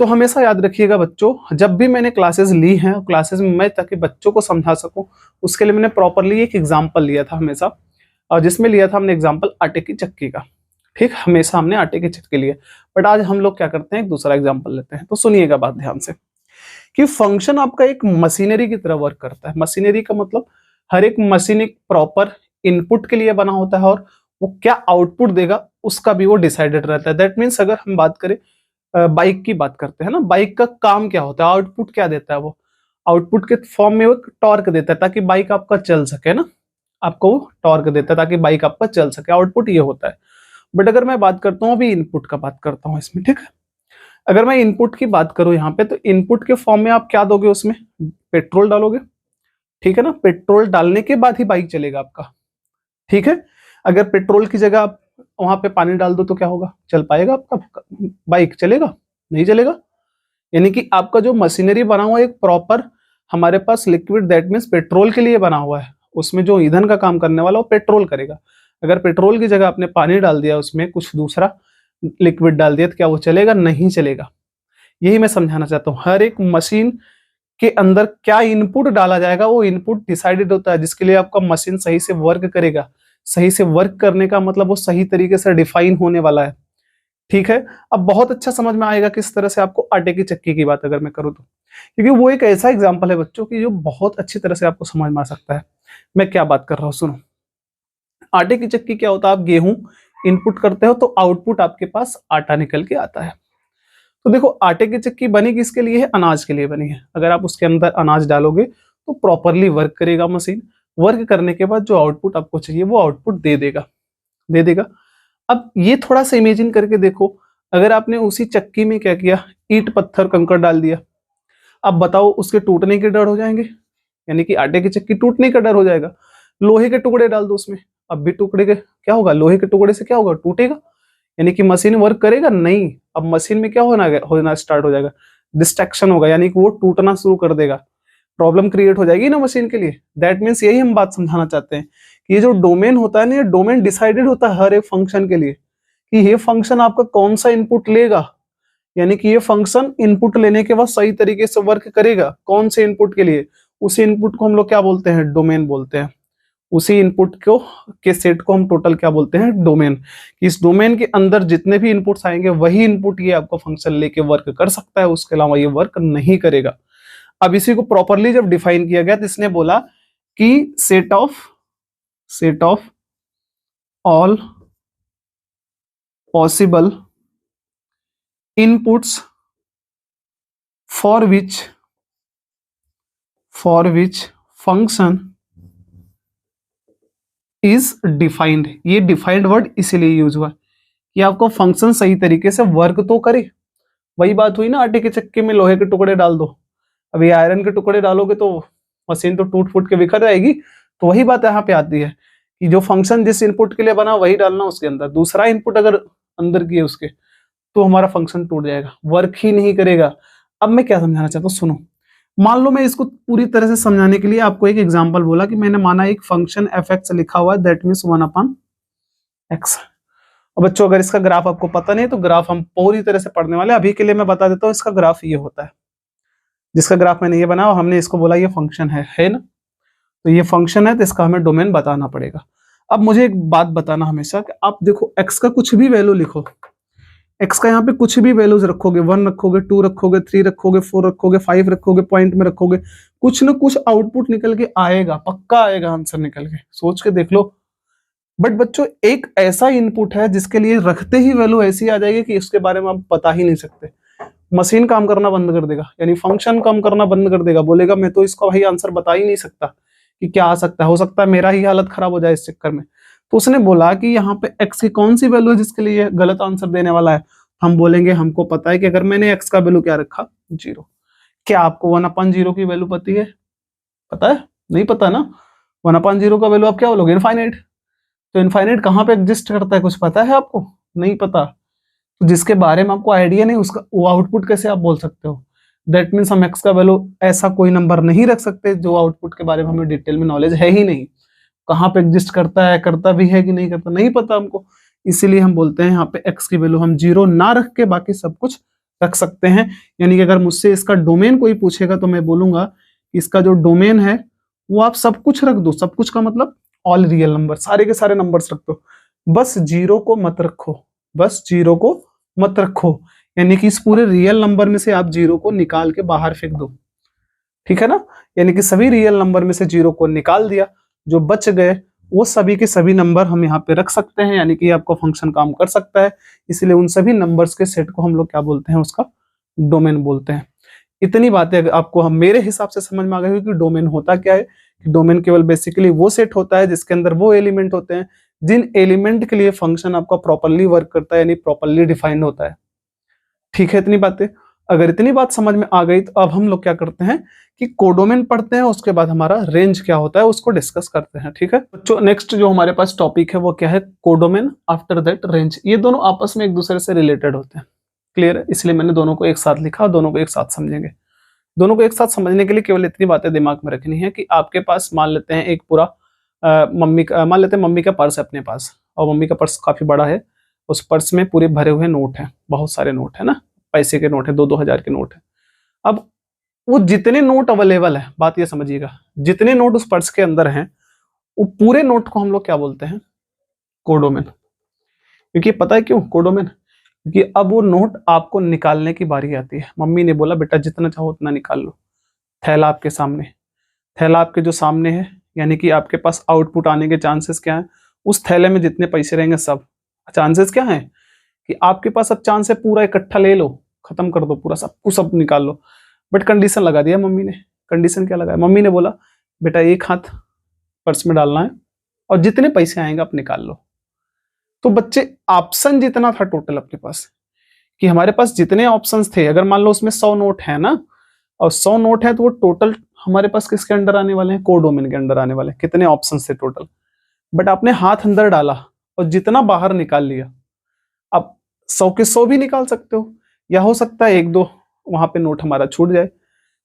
तो हमेशा याद रखिएगा बच्चों, जब भी मैंने क्लासेस ली हैं, क्लासेस में मैं ताकि बच्चों को समझा सकूं, उसके लिए मैंने प्रॉपरली एक एग्जाम्पल लिया था हमेशा, और जिसमें लिया था हमने एग्जाम्पल आटे की चक्की का। ठीक, हमेशा हमने आटे की चक्की लिया। बट आज हम लोग क्या करते हैं, एक दूसरा एग्जाम्पल लेते हैं। तो सुनिएगा बात ध्यान से, कि फंक्शन आपका एक मशीनरी की तरह वर्क करता है। मशीनरी का मतलब हर एक मशीन एक प्रॉपर इनपुट के लिए बना होता है, और वो क्या आउटपुट देगा उसका भी वो डिसाइडेड रहता है। दैट मीन्स अगर हम बात करें बाइक की बात करते हैं ना, बाइक का काम क्या होता है, आउटपुट क्या देता है, वो आउटपुट के फॉर्म में वो टॉर्क देता है ताकि बाइक आपका चल सके ना, आपको वो टॉर्क देता है ताकि बाइक आपका चल सके, आउटपुट ये होता है। बट अगर मैं बात करता हूँ अभी इनपुट का बात करता हूँ इसमें, ठीक है। अगर मैं इनपुट की बात करूं यहाँ पे, तो इनपुट के फॉर्म में आप क्या दोगे, उसमें पेट्रोल डालोगे, ठीक है ना। पेट्रोल डालने के बाद ही बाइक चलेगा आपका, ठीक है। अगर पेट्रोल की जगह आप वहां पे पानी डाल दो तो क्या होगा, चल पाएगा आपका बाइक, चलेगा नहीं चलेगा। यानी कि आपका जो मशीनरी बना हुआ है एक प्रॉपर हमारे पास लिक्विड, दैट मीन्स पेट्रोल के लिए बना हुआ है। उसमें जो ईंधन का काम करने वाला वो पेट्रोल करेगा। अगर पेट्रोल की जगह आपने पानी डाल दिया, उसमें कुछ दूसरा लिक्विड डाल दिया, तो क्या वो चलेगा, नहीं चलेगा। यही मैं समझाना चाहता हूँ, हर एक मशीन के अंदर क्या इनपुट डाला जाएगा वो इनपुट डिसाइडेड होता है, जिसके लिए आपका मशीन सही से वर्क करेगा। सही से वर्क करने का मतलब वो सही तरीके से डिफाइन होने वाला है, ठीक है। अब बहुत अच्छा समझ में आएगा किस तरह से आपको आटे की चक्की की बात अगर मैं करूँ तो, क्योंकि वो एक ऐसा एग्जाम्पल है बच्चों की जो बहुत अच्छी तरह से आपको समझ में आ सकता है। मैं क्या बात कर रहा हूँ, सुनो। आटे की चक्की क्या होता है, आप गेहूं इनपुट करते हो तो आउटपुट आपके पास आटा निकल के आता है। तो देखो, आटे की चक्की बनी किसके लिए है, अनाज के लिए बनी है। अगर आप उसके अंदर अनाज डालोगे तो प्रॉपरली वर्क करेगा मशीन। वर्क करने के बाद जो आउटपुट आपको चाहिए वो आउटपुट दे देगा, दे देगा। अब ये थोड़ा सा इमेजिन करके देखो, अगर आपने उसी चक्की में क्या किया, ईंट पत्थर कंकड़ डाल दिया, अब बताओ उसके टूटने के डर हो जाएंगे, यानी कि आटे की चक्की टूटने का डर हो जाएगा। लोहे के टुकड़े डाल दो उसमें, अब भी टुकड़े के क्या होगा, लोहे के टुकड़े से क्या होगा, टूटेगा, यानी कि मशीन वर्क करेगा नहीं। अब मशीन में क्या होना स्टार्ट हो जाएगा, डिस्ट्रैक्शन होगा, यानी कि वो टूटना शुरू कर देगा, प्रॉब्लम क्रिएट हो जाएगी ना मशीन के लिए। दैट मीन्स यही हम बात समझाना चाहते हैं कि ये जो डोमेन होता है ना, ये डोमेन डिसाइडेड होता है हर एक फंक्शन के लिए, कि ये फंक्शन आपका कौन सा इनपुट लेगा, यानी कि ये फंक्शन इनपुट लेने के बाद सही तरीके से वर्क करेगा कौन से इनपुट के लिए, उसी इनपुट को हम लोग क्या बोलते हैं, डोमेन बोलते हैं। उसी इनपुट को के सेट को हम टोटल क्या बोलते हैं, डोमेन। इस डोमेन के अंदर जितने भी इनपुट्स आएंगे वही इनपुट ये आपका फंक्शन लेके वर्क कर सकता है, उसके अलावा ये वर्क नहीं करेगा। अब इसी को प्रॉपरली जब डिफाइन किया गया तो इसने बोला कि set of all possible inputs for which function is defined. ये डिफाइंड वर्ड इसीलिए यूज हुआ कि आपको फंक्शन सही तरीके से वर्क तो करे। वही बात हुई ना, आटे के चक्के में लोहे के टुकड़े डाल दो, अभी आयरन के टुकड़े डालोगे तो मशीन तो टूट फूट के बिखर जाएगी। तो वही बात यहाँ पे आती है कि जो फंक्शन जिस इनपुट के लिए बना वही डालना उसके अंदर, दूसरा इनपुट अगर अंदर किए उसके तो हमारा फंक्शन टूट जाएगा, वर्क ही नहीं करेगा। अब मैं क्या समझाना चाहता हूँ, सुनो। मान लो मैं इसको पूरी तरह से समझाने के लिए आपको एक एग्जांपल बोला कि मैंने माना एक फंक्शन एफ एक्स लिखा हुआ है, दैट मीन्स 1/x। और बच्चों अगर इसका ग्राफ आपको पता नहीं तो ग्राफ हम पूरी तरह से पढ़ने वाले हैं, अभी के लिए मैं बता देता हूँ इसका ग्राफ ये होता है। जिसका ग्राफ मैंने ये बनाया हमने इसको बोला ये फंक्शन है ना, तो ये फंक्शन है तो इसका हमें डोमेन बताना पड़ेगा। अब मुझे एक बात बताना हमेशा कि आप देखो x का कुछ भी वैल्यू लिखो, x का यहाँ पे कुछ भी वैल्यूज रखोगे, 1 रखोगे, 2 रखोगे, 3 रखोगे, 4 रखोगे, 5 रखोगे, पॉइंट में रखोगे, कुछ ना कुछ आउटपुट निकल के आएगा, पक्का आएगा आंसर निकल के, सोच के देख लो। बट बच्चों एक ऐसा इनपुट है जिसके लिए रखते ही वैल्यू ऐसी आ जाएगी कि उसके बारे में आप बता ही नहीं सकते। मशीन काम करना बंद कर देगा, यानी फंक्शन काम करना बंद कर देगा, बोलेगा मैं तो इसका भाई आंसर बता ही नहीं सकता कि क्या आ सकता है, हो सकता है मेरा ही हालत खराब हो जाए इस चक्कर में। तो उसने बोला कि यहाँ पे x की कौन सी वैल्यू है जिसके लिए गलत आंसर देने वाला है। हम बोलेंगे हमको पता है कि अगर मैंने x का वैल्यू क्या रखा, 0। क्या आपको 1/0 की वैल्यू पता है? नहीं पता ना। 1/0 का वैल्यू आप क्या बोलोगे, इनफाइनाइट। तो इनफाइनाइट कहाँ पे एग्जिस्ट करता है, कुछ पता है आपको? नहीं पता। तो जिसके बारे में आपको आइडिया नहीं, उसका वो आउटपुट कैसे आप बोल सकते हो? दैट मीन्स हम एक्स का वैल्यू ऐसा कोई नंबर नहीं रख सकते जो आउटपुट के बारे में हमें डिटेल में नॉलेज है ही नहीं। कहाँ पे एग्जिस्ट करता है, करता भी है कि नहीं करता, नहीं पता हमको। इसीलिए हम बोलते हैं यहाँ पे एक्स की वैल्यू हम 0 ना रख के बाकी सब कुछ रख सकते हैं। यानी कि अगर मुझसे इसका डोमेन कोई पूछेगा तो मैं बोलूंगा कि इसका जो डोमेन है वो आप सब कुछ रख दो। सब कुछ का मतलब ऑल रियल नंबर, सारे के सारे नंबर्स रख दो, बस 0 को मत रखो, बस 0 को मत रखो। यानी कि इस पूरे रियल नंबर में से आप 0 को निकाल के बाहर फेंक दो, ठीक है ना। यानी कि सभी रियल नंबर में से 0 को निकाल दिया, जो बच गए वो सभी के सभी नंबर हम यहाँ पे रख सकते हैं। यानी कि आपका फंक्शन काम कर सकता है। इसलिए उन सभी नंबर्स के सेट को हम लोग क्या बोलते हैं, उसका डोमेन बोलते हैं। इतनी बातें आपको हम मेरे हिसाब से समझ में आ गई कि डोमेन होता क्या है। डोमेन केवल बेसिकली वो सेट होता है जिसके अंदर वो एलिमेंट होते हैं जिन एलिमेंट के लिए फंक्शन आपका प्रॉपरली वर्क करता है, यानी प्रॉपरली डिफाइंड होता है। ठीक है, इतनी बातें। अगर इतनी बात समझ में आ गई तो अब हम लोग क्या करते हैं कि कोडोमेन पढ़ते हैं, उसके बाद हमारा रेंज क्या होता है उसको डिस्कस करते हैं। ठीक है बच्चों, नेक्स्ट जो हमारे पास टॉपिक है वो क्या है, कोडोमेन, आफ्टर दैट रेंज। ये दोनों आपस में एक दूसरे से रिलेटेड होते हैं। क्लियर है? इसलिए मैंने दोनों को एक साथ लिखा, दोनों को एक साथ समझेंगे। दोनों को एक साथ समझने के लिए केवल इतनी बातें दिमाग में रखनी है कि आपके पास मान लेते हैं एक पूरा मान लेते हैं मम्मी का पर्स है अपने पास, और मम्मी का पर्स काफी बड़ा है। उस पर्स में पूरे भरे हुए नोट हैं, बहुत सारे नोट है ना, पैसे के नोट है, 2-2 हजार के नोट है। अब वो जितने नोट अवेलेबल है, बात ये समझिएगा, जितने नोट उस पर्स के अंदर हैं वो पूरे नोट को हम लोग क्या बोलते हैं, कोडोमेन। क्योंकि पता है क्यों कोडोमेन, क्योंकि अब वो नोट आपको निकालने की बारी आती है। मम्मी ने बोला बेटा जितना चाहो उतना निकाल लो, थैला आपके सामने, थैला आपके जो सामने है, यानी कि आपके पास आउटपुट आने के चांसेस क्या है, उस थैले में जितने पैसे रहेंगे सब, चांसेस क्या है कि आपके पास अब चांस है पूरा इकट्ठा ले लो, खत्म कर दो पूरा, सब कुछ सब निकाल लो। बट कंडीशन लगा दिया मम्मी ने। कंडीशन क्या लगाया, मम्मी ने बोला बेटा एक हाथ पर्स में डालना है और जितने पैसे आएंगे आप निकाल लो। तो बच्चे ऑप्शन जितना था टोटल अपने पास, कि हमारे पास जितने ऑप्शंस थे, अगर मान लो उसमें 100 नोट है ना, और 100 नोट है तो वो टोटल हमारे पास किसके अंडर आने वाले हैं, कोडोमेन के अंडर आने वाले हैं। कितने ऑप्शंस थे टोटल, बट आपने हाथ अंदर डाला और जितना बाहर निकाल लिया। अब 100 के 100 भी निकाल सकते हो, या हो सकता है 1-2 वहां पे नोट हमारा छूट जाए।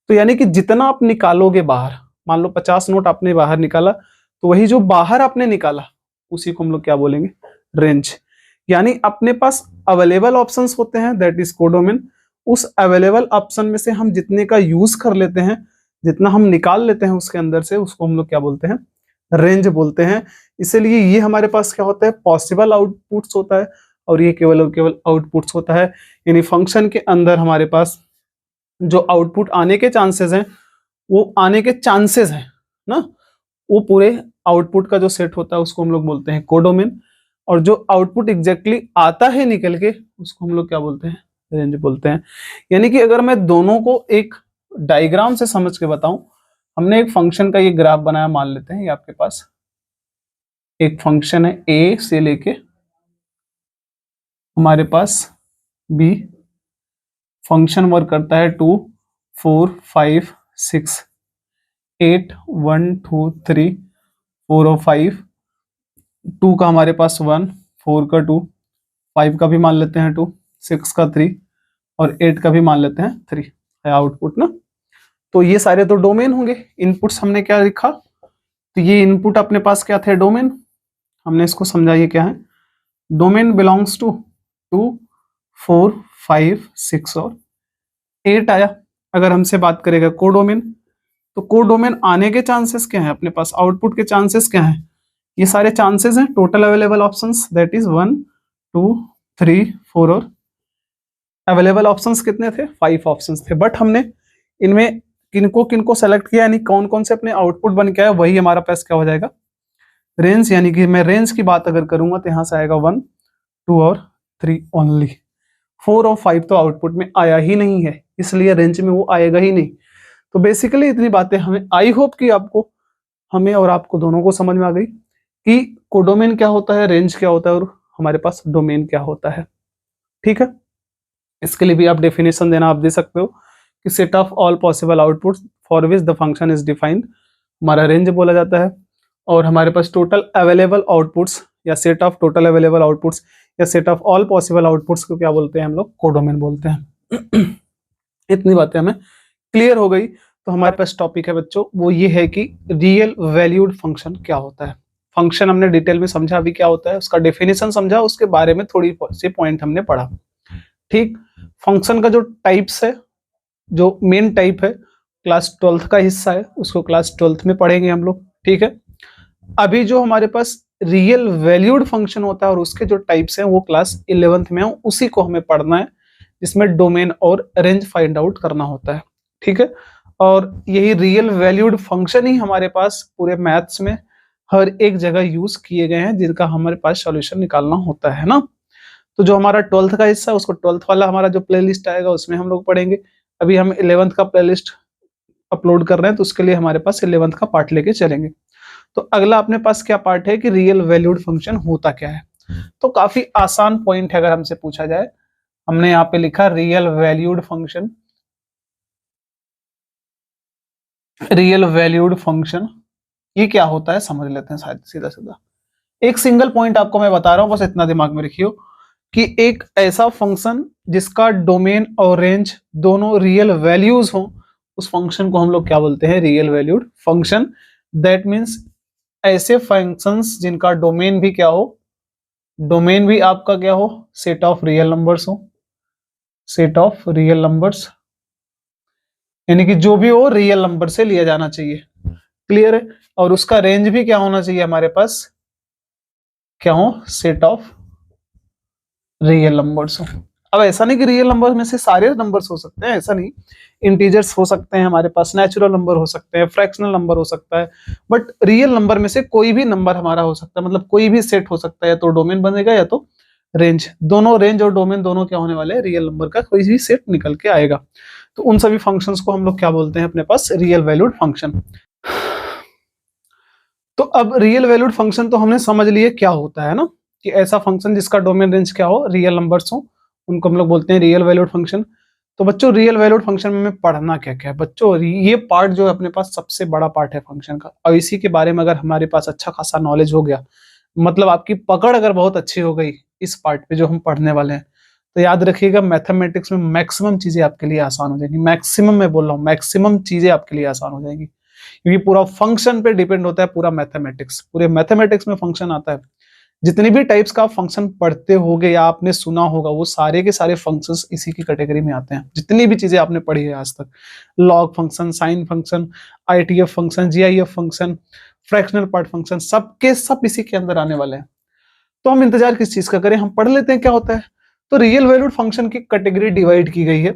तो यानी कि जितना आप निकालोगे बाहर, मान लो 50 नोट आपने बाहर निकाला, तो वही जो बाहर आपने निकाला उसी को हम लोग क्या बोलेंगे, रेंज। यानी अपने पास अवेलेबल ऑप्शंस होते हैं, दैट इज कोडोमेन। उस अवेलेबल ऑप्शन में से हम जितने का यूज कर लेते हैं, जितना हम निकाल लेते हैं उसके अंदर से, उसको हम लोग क्या बोलते हैं, रेंज बोलते हैं। इसलिए ये हमारे पास क्या होता है, पॉसिबल आउटपुट्स होता है, और ये केवल और केवल आउटपुट्स होता है। यानी फंक्शन के अंदर हमारे पास जो आउटपुट आने के चांसेस हैं, वो आने के चांसेस हैं ना, वो पूरे आउटपुट का जो सेट होता है उसको हम लोग बोलते हैं कोडोमेन। और जो आउटपुट एग्जैक्टली आता है निकल के, उसको हम लोग क्या बोलते हैं, रेंज बोलते हैं। यानी कि अगर मैं दोनों को एक डायग्राम से समझ के बताऊं, हमने एक फंक्शन का ये ग्राफ बनाया, मान लेते हैं ये आपके पास एक फंक्शन है ए से लेके हमारे पास बी, फंक्शन वर्क करता है 2 4 5 6 8 1 2 3 4 और 5, 2 का हमारे पास 1, 4 का 2, 5 का भी मान लेते हैं 2, 6 का 3 और 8 का भी मान लेते हैं 3 है आउटपुट ना। तो ये सारे तो डोमेन होंगे। इनपुट्स हमने क्या लिखा, तो ये इनपुट अपने पास क्या थे, डोमेन। हमने इसको समझा ये क्या है, डोमेन बिलोंग्स टू 2 4 5 6 और 8 आया। अगर हमसे बात करेगा कोडोमेन, तो कोडोमेन आने के चांसेस क्या है अपने पास, आउटपुट के चांसेस क्या है, ये सारे चांसेस हैं, total available options that is 1 2 3 4 और अवेलेबल ऑप्शंस कितने थे, 5 ऑप्शंस थे। बट हमने इनमें किनको किनको सेलेक्ट किया, यानी कौन कौन से अपने आउटपुट बन के आया, वही हमारा पास क्या हो जाएगा, रेंज। यानी कि मैं रेंज की बात अगर करूंगा तो यहां से आएगा 1 2 और 3 ओनली, 4 और 5 तो आउटपुट में आया ही नहीं है, इसलिए रेंज में वो आएगा ही नहीं। तो बेसिकली इतनी बातें हमें, आई होप कि आपको, हमें और आपको दोनों को समझ में आ गई कि कोडोमेन क्या होता है, रेंज क्या होता है, और हमारे पास डोमेन क्या होता है। ठीक है, इसके लिए भी आप डेफिनेशन देना आप दे सकते हो कि set of all possible outputs for which the function is defined, हमारा रेंज बोला जाता है। और हमारे पास टोटल अवेलेबल आउटपुट्स या set of total available outputs या set of all possible outputs को क्या बोलते हैं हम लोग? कोडोमेन बोलते हैं। इतनी बातें हमें क्लियर हो गई। तो हमारे पास टॉपिक है बच्चों, वो ये है कि रियल वैल्यूड फंक्शन क्या होता है। फंक्शन हमने डिटेल में समझा अभी क्या होता है, उसका डेफिनेशन समझा, उसके बारे में थोड़ी सी पॉइंट हमने पढ़ा। ठीक, फंक्शन का जो टाइप्स है, जो मेन टाइप है, क्लास 12th का हिस्सा है, उसको क्लास 12th में पढ़ेंगे हम लोग। ठीक है, अभी जो हमारे पास रियल वैल्यूड फंक्शन होता है और उसके जो टाइप्स हैं वो क्लास 11th में है, उसी को हमें पढ़ना है, जिसमें डोमेन और रेंज फाइंड आउट करना होता है। ठीक है, और यही रियल वैल्यूड फंक्शन ही हमारे पास पूरे मैथ्स में हर एक जगह यूज किए गए हैं, जिनका हमारे पास सॉल्यूशन निकालना होता है ना। तो जो हमारा 12th का हिस्सा है उसको 12th वाला हमारा जो प्लेलिस्ट आएगा उसमें हम लोग पढ़ेंगे। अभी हम 11th का प्लेलिस्ट अपलोड कर रहे हैं, तो उसके लिए हमारे पास 11th का पार्ट लेके चलेंगे। तो अगला अपने पास क्या पार्ट है कि रियल वैल्यूड फंक्शन होता क्या है। तो काफी आसान पॉइंट है, अगर हमसे पूछा जाए, हमने यहाँ पे लिखा real valued function. Real valued function ये क्या होता है समझ लेते हैं सीधा सीधा। एक सिंगल पॉइंट आपको मैं बता रहा हूं, बस इतना दिमाग में रखियो कि एक ऐसा फंक्शन जिसका डोमेन और रेंज दोनों रियल वैल्यूज हो, उस फंक्शन को हम लोग क्या बोलते हैं? Real valued function. That means ऐसे फंक्शंस जिनका डोमेन भी क्या हो, डोमेन भी आपका क्या हो? सेट ऑफ रियल नंबर्स हो, सेट ऑफ रियल नंबर्स, यानी कि जो भी हो रियल नंबर से लिया जाना चाहिए। क्लियर है? और उसका रेंज भी क्या होना चाहिए हमारे पास? क्या हो? सेट ऑफ रियल नंबर्स हो। अब ऐसा नहीं कि रियल नंबर में से सारे नंबर्स हो सकते हैं, ऐसा नहीं। इंटीजर्स हो सकते हैं हमारे पास, नेचुरल नंबर हो सकते हैं, फ्रैक्शनल नंबर हो सकता है, बट रियल नंबर में से कोई भी नंबर हमारा हो सकता है, मतलब कोई भी सेट हो सकता है, या तो डोमेन बनेगा या तो रेंज। दोनों रेंज और डोमेन दोनों क्या होने वाले हैं? रियल नंबर का कोई भी सेट निकल के आएगा। तो उन सभी फंक्शंस को हम लोग क्या बोलते हैं अपने पास? Real valued function. तो अब रियल वैल्यूड फंक्शन तो हमने समझ लिए क्या होता है ना, कि ऐसा फंक्शन जिसका डोमेन रेंज क्या हो? रियल नंबर्स हो, उनको हम लोग बोलते हैं रियल वैल्यूड फंक्शन। तो बच्चों रियल वैल्यूड फंक्शन में हमें पढ़ना क्या क्या है बच्चों? ये पार्ट जो है अपने पास सबसे बड़ा पार्ट है फंक्शन का, और इसी के बारे में अगर हमारे पास अच्छा खासा नॉलेज हो गया, मतलब आपकी पकड़ अगर बहुत अच्छी हो गई इस पार्ट पे जो हम पढ़ने वाले हैं, तो याद रखिएगा मैथमेटिक्स में मैक्सिमम चीजें आपके लिए आसान हो जाएंगी। मैक्सिमम मैं बोल रहा हूँ, मैक्सिमम चीजें आपके लिए आसान हो जाएंगी, क्योंकि पूरा फंक्शन पे डिपेंड होता है पूरा मैथमेटिक्स। पूरे मैथमेटिक्स में फंक्शन आता है। जितने भी टाइप्स का फंक्शन पढ़ते होगे या आपने सुना होगा, वो सारे के सारे फंक्शंस इसी की कैटेगरी में आते हैं। जितनी भी चीजें आपने पढ़ी है आज तक, log function, sine function, ITF function, GIF function, fractional part function, सबके सब इसी के अंदर आने वाले हैं। तो हम इंतजार किस चीज का करें, हम पढ़ लेते हैं क्या होता है। तो रियल वैल्यूड फंक्शन की कैटेगरी डिवाइड की गई है।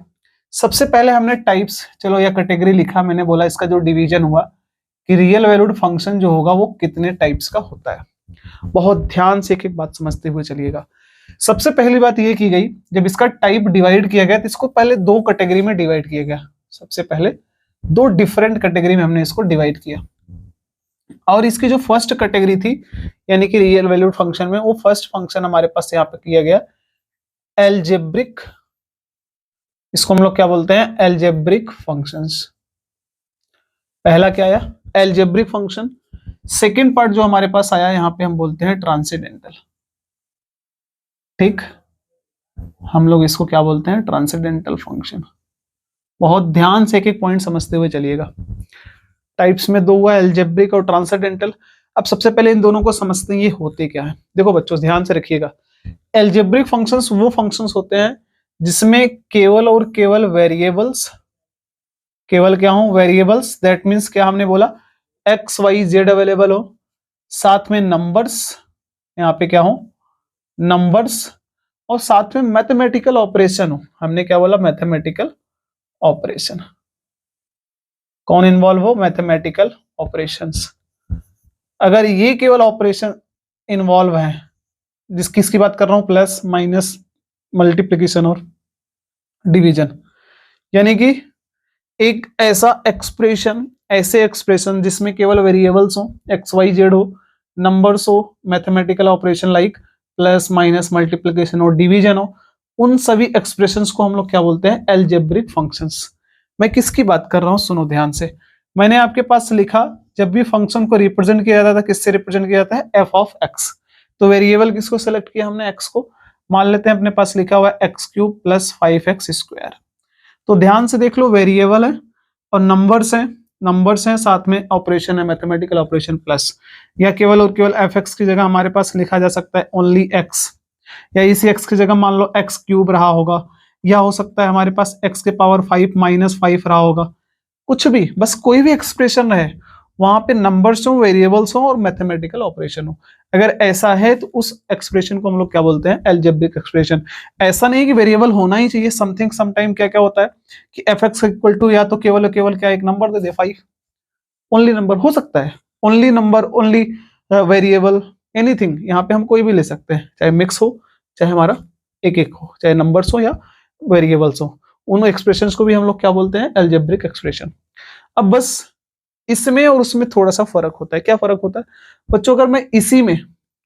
सबसे पहले हमने टाइप्स, चलो या कैटेगरी लिखा, मैंने बोला इसका जो डिवीजन हुआ कि रियल वैल्यूड फंक्शन जो होगा वो कितने टाइप्स का होता है। बहुत ध्यान से एक एक बात समझते हुए चलिएगा। सबसे पहली बात ये की गई, जब इसका टाइप डिवाइड किया गया तो इसको पहले दो कैटेगरी में डिवाइड किया गया। सबसे पहले दो डिफरेंट कैटेगरी में हमने इसको डिवाइड किया, और इसकी जो फर्स्ट कैटेगरी थी यानी कि रियल वैल्यूड फंक्शन में, वो फर्स्ट फंक्शन हमारे पास यहाँ पे किया गया एल्जेब्रिक। इसको हम लोग क्या बोलते हैं? Algebraic functions. पहला क्या आया? Algebraic function. सेकेंड पार्ट जो हमारे पास आया यहाँ पे हम बोलते हैं ट्रांसेंडेंटल। ठीक, हम लोग इसको क्या बोलते हैं? Transcendental function. बहुत ध्यान से एक एक पॉइंट समझते हुए चलिएगा। टाइप्स में दो हुआ, एल्जेब्रिक और ट्रांसेंडेंटल। अब सबसे पहले इन दोनों को समझते हैं ये होते क्या है। देखो बच्चों ध्यान से रखिएगा, एल्जेब्रिक फंक्शंस वो फंक्शंस होते हैं जिसमें केवल और केवल वेरिएबल्स, केवल क्या हो? वेरिएबल्स। दैट मीन्स क्या हमने बोला? एक्स वाई जेड अवेलेबल हो, साथ में नंबर्स, यहाँ पे क्या हो? नंबर्स, और साथ में मैथमेटिकल ऑपरेशन हो। हमने क्या बोला? Mathematical operation. कौन इन्वॉल्व हो? Mathematical operations. अगर ये केवल ऑपरेशन इन्वॉल्व है, किसकी बात कर रहा हूं? प्लस, माइनस, मल्टीप्लिकेशन और डिवीजन, यानी कि एक ऐसा एक्सप्रेशन, ऐसे एक्सप्रेशन जिसमें केवल वेरिएबल्स हो, एक्स वाई जेड हो, नंबर्स हो, mathematical operation like plus, minus, multiplication और डिवीजन हो, उन सभी एक्सप्रेशंस को हम लोग क्या बोलते हैं? Algebraic functions. मैं किसकी बात कर रहा हूं? सुनो ध्यान से। मैंने आपके पास लिखा, जब भी फंक्शन को रिप्रेजेंट किया जाता है किससे रिप्रेजेंट किया जाता है? F of x. तो वेरिएबल किसको सेलेक्ट किया हमने, एक्स को। मान लेते हैं अपने पास लिखा हुआ है एक्स क्यूब प्लस 5x²। तो ध्यान से देख लो, वेरिएबल है और नंबर्स हैं साथ में ऑपरेशन है, मैथमेटिकल ऑपरेशन प्लस, या केवल और केवल fx की जगह हमारे पास लिखा जा सकता है ओनली x, या इसी x की जगह मान लो x क्यूब रहा होगा, या हो सकता है हमारे पास x के पावर 5 माइनस 5 रहा होगा, कुछ भी, बस कोई भी एक्सप्रेशन रहे, वहां पे नंबर्स हो, वेरिएबल्स हो और मैथमेटिकल ऑपरेशन हो। अगर ऐसा है तो उस एक्सप्रेशन को हम लोग क्या बोलते हैं, एल्जेब्रिक एक्सप्रेशन। ऐसा नहीं कि वेरिएबल होना ही चाहिए, समथिंग समटाइम क्या क्या होता है कि fx इक्वल टू या तो केवल केवल क्या एक नंबर दे दे 5, ओनली नंबर हो सकता है, only number, only variable, anything. यहाँ पे हम कोई भी ले सकते हैं, चाहे मिक्स हो, चाहे हमारा एक एक हो, चाहे नंबर्स हो या वेरिएबल्स हो, उन एक्सप्रेशंस को भी हम लोग क्या बोलते हैं, एल्जेब्रिक एक्सप्रेशन। अब बस इसमें और उसमें थोड़ा सा फर्क होता है। क्या फर्क होता है बच्चों, अगर मैं इसी में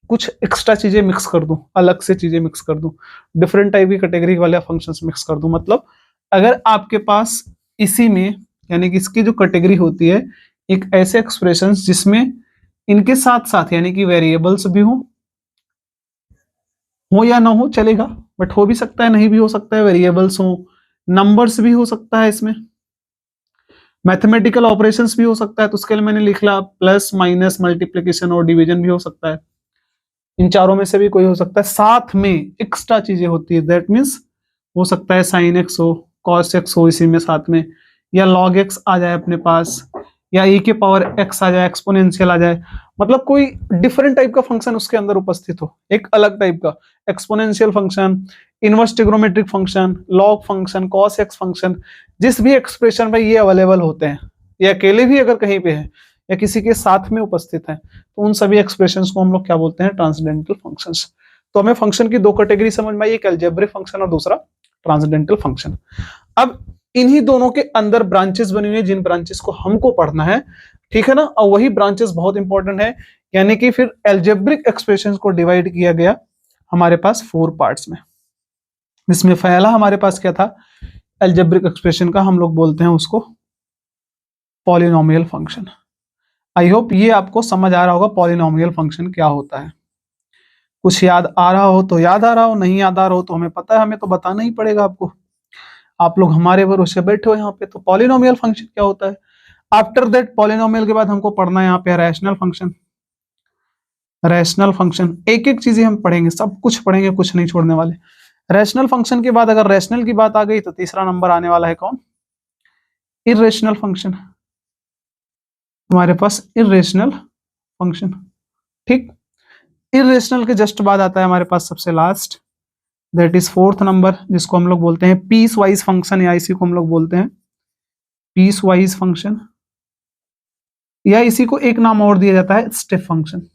कुछ एक्स्ट्रा चीजें मिक्स कर दूं, अलग से चीजें मिक्स कर दूं, डिफरेंट टाइप की कैटेगरी वाले फंक्शंस मिक्स कर दूं, मतलब अगर आपके पास इसी में, यानी कि इसकी जो कैटेगरी होती है, एक ऐसे एक्सप्रेशंस जिसमें इनके साथ साथ यानी कि वेरिएबल्स भी हो या ना हो चलेगा, बट हो भी सकता है, नहीं भी हो सकता है, वेरिएबल्स हो, नंबर्स भी हो सकता है, इसमें मैथमेटिकल ऑपरेशंस भी हो सकता है, तो उसके लिए मैंने लिख लिया प्लस माइनस मल्टीप्लिकेशन और डिवीजन भी हो सकता है, इन चारों में से भी कोई हो सकता है। साथ में एक्स्ट्रा चीजें होती है, दैट मीन्स हो सकता है साइन एक्स हो, कॉस एक्स हो इसी में साथ में, या लॉग एक्स आ जाए अपने पास, या e के पावर x आ जाए, एक्सपोनेंशियल आ जाए, मतलब कोई डिफरेंट टाइप का फंक्शन उसके अंदर उपस्थित हो, एक अलग टाइप का exponential function, inverse trigonometric function, log function, cos x function, जिस भी एक्सप्रेशन में ये अवेलेबल होते हैं, या अकेले भी अगर कहीं पे है या किसी के साथ में उपस्थित है, तो उन सभी एक्सप्रेशंस को हम लोग क्या बोलते हैं, ट्रांसेंडेंटल फंक्शंस। तो हमें फंक्शन की दो कैटेगरी समझ में आई, एक अलजेब्रिक फंक्शन और दूसरा ट्रांसेंडेंटल फंक्शन। अब इन्हीं दोनों के अंदर ब्रांचेस बनी हुई है, जिन ब्रांचेस को हमको पढ़ना है, ठीक है ना, और वही ब्रांचेस बहुत इंपॉर्टेंट है, यानी कि फिर अलजेब्रिक एक्सप्रेशंस को डिवाइड किया गया हमारे पास 4 पार्ट्स में। इसमें पहला हमारे पास क्या था, अलजेब्रिक एक्सप्रेशन का हम लोग बोलते हैं उसको पॉलिनोमियल फंक्शन। आई होप ये आपको समझ आ रहा होगा पॉलिनोमियल फंक्शन क्या होता है। कुछ याद आ रहा हो तो याद आ रहा हो, नहीं याद आ रहा हो तो हमें पता है, हमें तो बताना ही पड़ेगा आपको, आप लोग हमारे भरोसे बैठे हो यहाँ पे। तो पॉलिनोमियल फंक्शन क्या होता है, आफ्टर दैट पॉलिनोमियल के बाद हमको पढ़ना है यहाँ पे रैशनल फंक्शन। रैशनल फंक्शन एक एक चीजें हम पढ़ेंगे, सब कुछ पढ़ेंगे, कुछ नहीं छोड़ने वाले। रैशनल फंक्शन के बाद अगर रैशनल की बात आ गई तो तीसरा नंबर आने वाला है कौन, इर्रेशनल फंक्शन। हमारे पास इर्रेशनल फंक्शन, ठीक। इर्रेशनल के जस्ट बाद आता है हमारे पास सबसे last, that is 4th number, जिसको हम लोग बोलते हैं पीस वाइज फंक्शन, या इसी को हम लोग बोलते हैं पीस वाइज फंक्शन, या इसी को एक नाम और दिया जाता है स्टेप फंक्शन।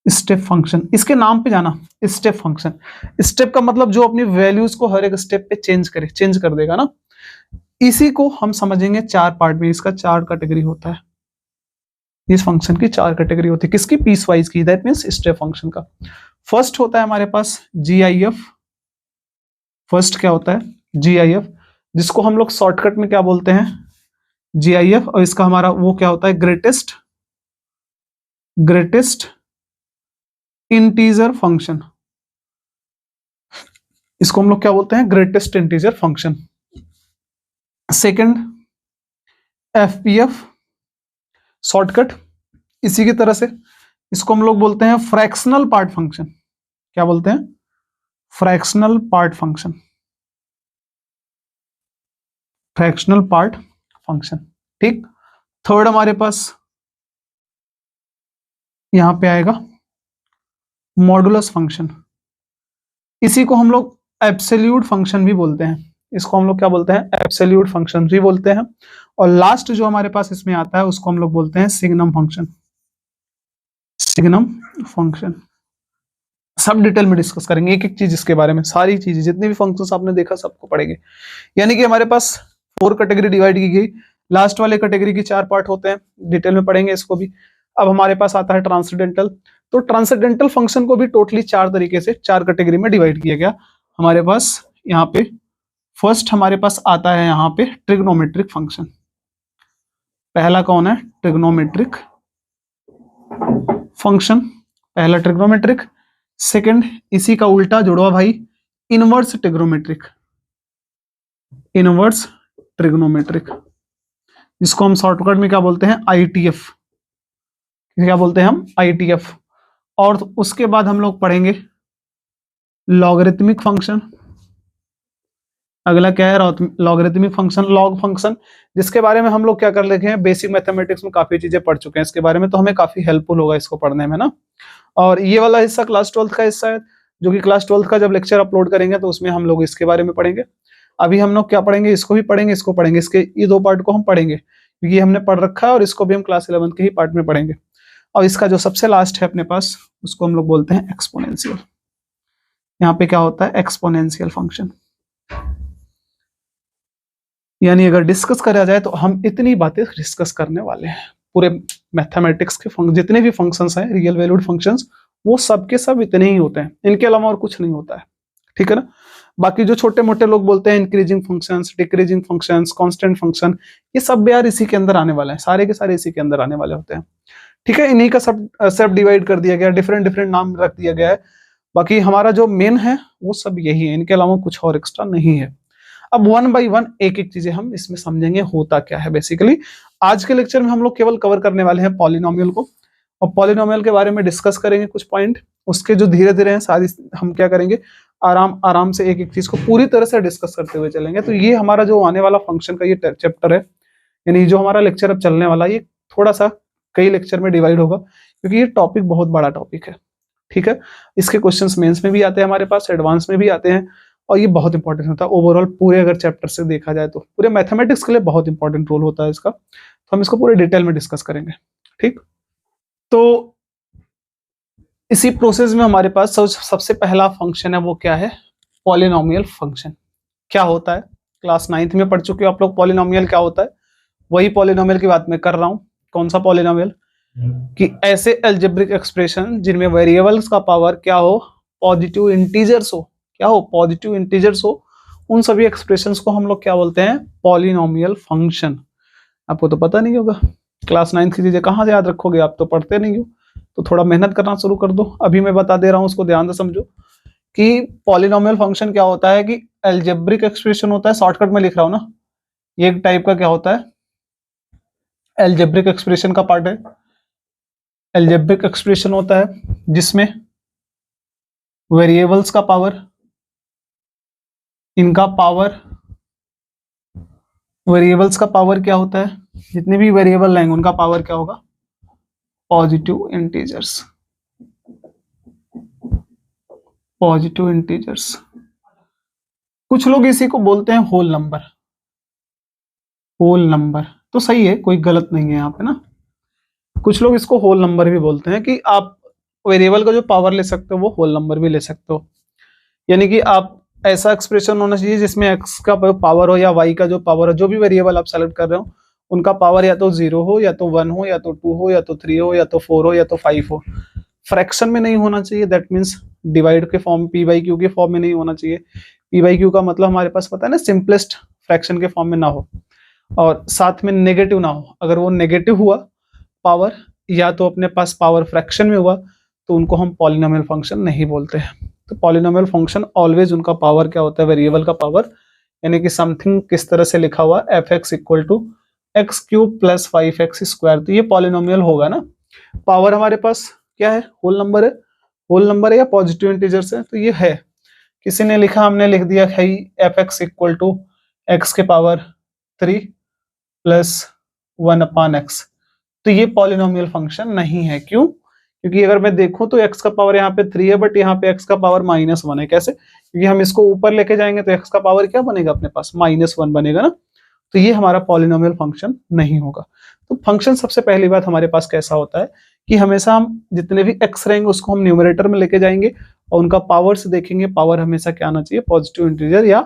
स्टेप फंक्शन, इसके नाम पे जाना, स्टेप फंक्शन। स्टेप का मतलब जो अपनी वैल्यूज को हर एक स्टेप पे चेंज कर देगा ना। इसी को हम समझेंगे 4 पार्ट में, इसका 4 कैटेगरी होता है, इस फंक्शन की 4 कैटेगरी होती है, किसकी, पीस वाइज की, दैट मींस स्टेप फंक्शन का। फर्स्ट होता है हमारे पास GIF। फर्स्ट क्या होता है, GIF, जिसको हम लोग शॉर्टकट में क्या बोलते हैं, GIF, और इसका हमारा वो क्या होता है, ग्रेटेस्ट इंटीजर फंक्शन। इसको हम लोग क्या बोलते हैं, greatest integer function. Second FPF, shortcut इसी की तरह से, इसको हम लोग बोलते हैं फ्रैक्शनल पार्ट फंक्शन। क्या बोलते हैं, fractional part function, fractional part function, ठीक। थर्ड हमारे पास यहां पे आएगा मॉडुलस फंक्शन, इसी को हम लोग एब्सोल्यूट फंक्शन भी बोलते हैं, इसको हम लोग क्या बोलते हैं, एब्सोल्यूट फंक्शन भी बोलते हैं। और लास्ट जो हमारे पास इसमें आता है उसको हम लोग बोलते हैं सिग्नम फंक्शन। सिग्नम फंक्शन सब डिटेल में डिस्कस करेंगे, एक एक चीज इसके बारे में, सारी चीजें जितने भी फंक्शंस आपने देखा सबको पढ़ेंगे। यानी कि हमारे पास 4 कैटेगरी डिवाइड की गई, लास्ट वाले कैटेगरी की 4 पार्ट होते हैं, डिटेल में पढ़ेंगे इसको भी। अब हमारे पास आता है ट्रांसेंडेंटल, तो ट्रांसेंडेंटल फंक्शन को भी टोटली 4 तरीके से 4 कैटेगरी में डिवाइड किया गया हमारे पास। यहाँ पे फर्स्ट हमारे पास आता है यहाँ पे ट्रिग्नोमेट्रिक फंक्शन। पहला कौन है, ट्रिग्नोमेट्रिक फंक्शन पहला ट्रिग्नोमेट्रिक, सेकंड इसी का उल्टा जुड़वा भाई इनवर्स ट्रिग्नोमेट्रिक, इनवर्स ट्रिग्नोमेट्रिक, जिसको हम शॉर्टकट में क्या बोलते हैं, आईटीएफ, क्या बोलते हैं हम, आईटीएफ। और उसके बाद हम लोग पढ़ेंगे लॉगरिथमिक फंक्शन। अगला क्या है, लॉगरिथमिक फंक्शन, लॉग फंक्शन, जिसके बारे में हम लोग क्या कर लेते हैं, बेसिक मैथमेटिक्स में काफी चीजें पढ़ चुके हैं इसके बारे में, तो हमें काफी हेल्पफुल होगा इसको पढ़ने में ना। और ये वाला हिस्सा क्लास 12th का हिस्सा है, जो कि क्लास 12th का जब लेक्चर अपलोड करेंगे तो उसमें हम लोग इसके बारे में पढ़ेंगे। अभी हम लोग क्या पढ़ेंगे, इसको भी पढ़ेंगे, इसको पढ़ेंगे, इसके ये दो पार्ट को हम पढ़ेंगे क्योंकि ये हमने पढ़ रखा है, और इसको भी हम क्लास 11 के ही पार्ट में पढ़ेंगे। और इसका जो सबसे लास्ट है अपने पास, उसको हम लोग बोलते हैं एक्सपोनेंशियल। यहाँ पे क्या होता है, एक्सपोनेंशियल फंक्शन। यानी अगर डिस्कस करा जाए तो हम इतनी बातें डिस्कस करने वाले हैं, पूरे मैथमेटिक्स के जितने भी फंक्शंस हैं, रियल वैल्यूड फंक्शंस, वो सब के सब इतने ही होते हैं, इनके अलावा और कुछ नहीं होता है, ठीक है ना। बाकी जो छोटे मोटे लोग बोलते हैं increasing functions, decreasing functions, constant function, ये सब यार इसी के अंदर आने वाले हैं, सारे के सारे इसी के अंदर आने वाले होते हैं, ठीक है। इन्हीं का सब डिवाइड कर दिया गया, डिफरेंट डिफरेंट नाम रख दिया गया है। बाकी हमारा जो मेन है वो सब यही है, इनके अलावा कुछ और एक्स्ट्रा नहीं है। अब वन बाई वन एक एक चीजें हम इसमें समझेंगे होता क्या है। बेसिकली आज के लेक्चर में हम लोग केवल कवर करने वाले हैं पॉलिनोमियल को, और पॉलिनोमियल के बारे में डिस्कस करेंगे कुछ पॉइंट, उसके जो धीरे धीरे हैं सारी हम क्या करेंगे, आराम आराम से एक एक चीज को पूरी तरह से डिस्कस करते हुए चलेंगे। तो ये हमारा जो आने वाला फंक्शन का ये चैप्टर है, यानी जो हमारा लेक्चर अब चलने वाला, ये थोड़ा सा कई लेक्चर में डिवाइड होगा क्योंकि ये टॉपिक बहुत बड़ा टॉपिक है, ठीक है। इसके क्वेश्चंस मेंस में भी आते हैं हमारे पास, एडवांस में भी आते हैं, और ये बहुत इंपॉर्टेंट होता है ओवरऑल पूरे अगर चैप्टर से देखा जाए तो पूरे मैथमेटिक्स के लिए बहुत इंपॉर्टेंट रोल होता है इसका। तो हम इसको पूरे डिटेल में डिस्कस करेंगे, ठीक। तो इसी प्रोसेस में हमारे पास सबसे पहला फंक्शन है, वो क्या है, पॉलिनोमियल फंक्शन। क्या होता है, क्लास 9th में पढ़ चुके हो आप लोग पॉलिनोमियल क्या होता है, वही पॉलिनोमियल की बात मैं कर रहा हूं। कौन सा पॉलिनोमियल, कि ऐसे अलजेब्रिक एक्सप्रेशन जिनमें वेरिएबल्स का पावर क्या हो, पॉजिटिव इंटीजर्स हो, क्या हो, पॉजिटिव इंटीजर्स हो, उन सभी एक्सप्रेशंस को हम लोग क्या बोलते हैं, पॉलिनोमियल फंक्शन। आपको तो पता नहीं होगा, क्लास 9th की चीजें कहाँ से याद रखोगे, आप तो पढ़ते नहीं हो, तो थोड़ा मेहनत करना शुरू कर दो। अभी मैं बता दे रहा हूँ, उसको ध्यान से समझो कि पॉलिनोमियल फंक्शन क्या होता है, कि अलजेब्रिक एक्सप्रेशन होता है, शॉर्टकट में लिख रहा हूँ ना, ये एक टाइप का क्या होता है, अलजेब्रिक एक्सप्रेशन का पार्ट है। अलजेब्रिक एक्सप्रेशन होता है जिसमें वेरिएबल्स का पावर, इनका पावर, वेरिएबल्स का पावर क्या होता है, जितने भी वेरिएबल रहेंगे उनका पावर क्या होगा, पॉजिटिव इंटीजर्स, पॉजिटिव इंटीजर्स। कुछ लोग इसी को बोलते हैं होल नंबर, होल नंबर तो सही है, कोई गलत नहीं है यहाँ पे ना। कुछ लोग इसको होल नंबर भी बोलते हैं, कि आप वेरिएबल का जो पावर ले सकते हो वो होल नंबर भी ले सकते हो। यानी कि आप ऐसा एक्सप्रेशन होना चाहिए जिसमें x का पावर हो या y का जो पावर हो, जो भी वेरिएबल आप सेलेक्ट कर रहे हो उनका पावर या तो 0 हो, या तो 1 हो, या तो 2 हो, या तो 3 हो, या तो 4 हो, या तो 5 हो। फ्रैक्शन में नहीं होना चाहिए, दैट मीन्स डिवाइड के फॉर्म, p बाई क्यू के फॉर्म में नहीं होना चाहिए। p बाई क्यू का मतलब हमारे पास पता है ना, सिंपलेस्ट फ्रैक्शन के फॉर्म में ना हो, और साथ में नेगेटिव ना हो। अगर वो नेगेटिव हुआ पावर, या तो अपने पास पावर फ्रैक्शन में हुआ, तो उनको हम पॉलिनोमियल फंक्शन नहीं बोलते हैं। तो पॉलिनोमियल फंक्शन ऑलवेज उनका पावर क्या होता है, वेरिएबल का पावर, यानी कि समथिंग किस तरह से लिखा हुआ f x equal to x cube plus 5x square, तो ये पॉलिनोमियल होगा ना। पावर हमारे पास क्या है, होल नंबर है, होल नंबर है या पॉजिटिव इंटीजर्स है, तो ये है। किसी ने लिखा, हमने लिख दिया है f x equal to x के पावर 3 प्लस 1/x, तो ये पॉलिनोमियल फंक्शन नहीं है। क्यों, क्योंकि अगर मैं देखूं तो x का पावर यहाँ पे 3 है, बट यहाँ पे x का पावर -1 है। कैसे, क्योंकि हम इसको ऊपर लेके जाएंगे तो x का पावर क्या बनेगा अपने पास, -1 बनेगा ना। तो ये हमारा पॉलिनोमियल फंक्शन नहीं होगा। तो फंक्शन सबसे पहली बात हमारे पास कैसा होता है, कि हमेशा हम जितने भी x रहेंगे उसको हम न्यूमरेटर में लेके जाएंगे, और उनका पावर से देखेंगे, पावर हमेशा क्या आना चाहिए, पॉजिटिव इंटीजर या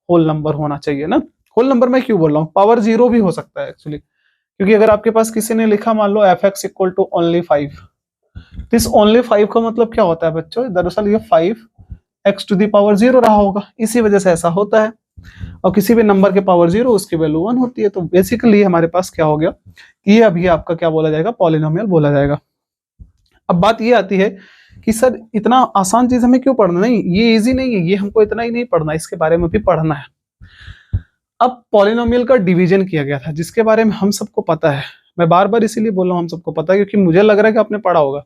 होल नंबर होना चाहिए ना। होल नंबर मैं क्यों बोल रहा हूँ, पावर 0 भी हो सकता है एक्चुअली, क्योंकि अगर आपके पास किसी ने लिखा मान लो F x equal to only 5, तो इस ओनली 5 का मतलब क्या होता है बच्चों, दरअसल ये 5x टू द पावर 0 रहा होगा, इसी वजह से ऐसा होता है। और किसी भी नंबर के पावर 0 उसकी वैल्यू 1 होती है। तो बेसिकली हमारे पास क्या हो गया, कि ये अभी आपका क्या बोला जाएगा, पॉलिनोमियल बोला जाएगा। अब बात ये आती है कि सर इतना आसान चीज हमें क्यों पढ़ना, नहीं ये इजी नहीं है, ये हमको इतना ही नहीं पढ़ना, इसके बारे में भी पढ़ना है। अब पॉलिनोमियल का डिवीजन किया गया था जिसके बारे में हम सबको पता है, मैं बार बार इसीलिए बोल रहा हूँ हम सबको पता है, क्योंकि मुझे लग रहा है कि आपने पढ़ा होगा,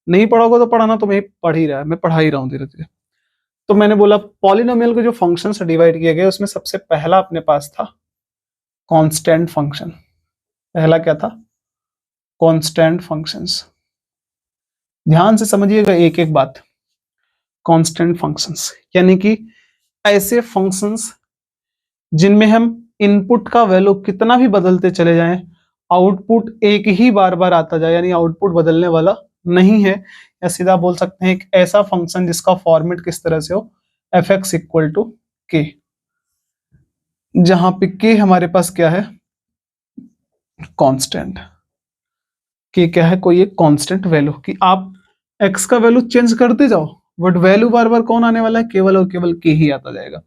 नहीं पढ़ा होगा तो पढ़ाना तो मैं पढ़ ही रहा है, मैं पढ़ा ही रहा हूँ धीरे धीरे। तो मैंने बोला पॉलिनोमियल को जो फंक्शन से डिवाइड किया गया उसमें सबसे पहला अपने पास था कांस्टेंट फंक्शन। पहला क्या था? Constant functions. ध्यान से समझिएगा एक एक बात। कांस्टेंट फंक्शंस यानी कि ऐसे फंक्शंस जिनमें हम इनपुट का वैल्यू कितना भी बदलते चले जाएं, आउटपुट एक ही बार बार आता जाए, यानी आउटपुट बदलने वाला नहीं है। या सीधा बोल सकते हैं एक ऐसा फंक्शन जिसका फॉर्मेट किस तरह से हो, एफ एक्स इक्वल टू के, जहां पे के हमारे पास क्या है? कांस्टेंट। के क्या है? कोई एक कांस्टेंट वैल्यू, कि आप एक्स का वैल्यू चेंज करते जाओ बट वैल्यू बार बार कौन आने वाला है? केवल और केवल के ही आता जाएगा।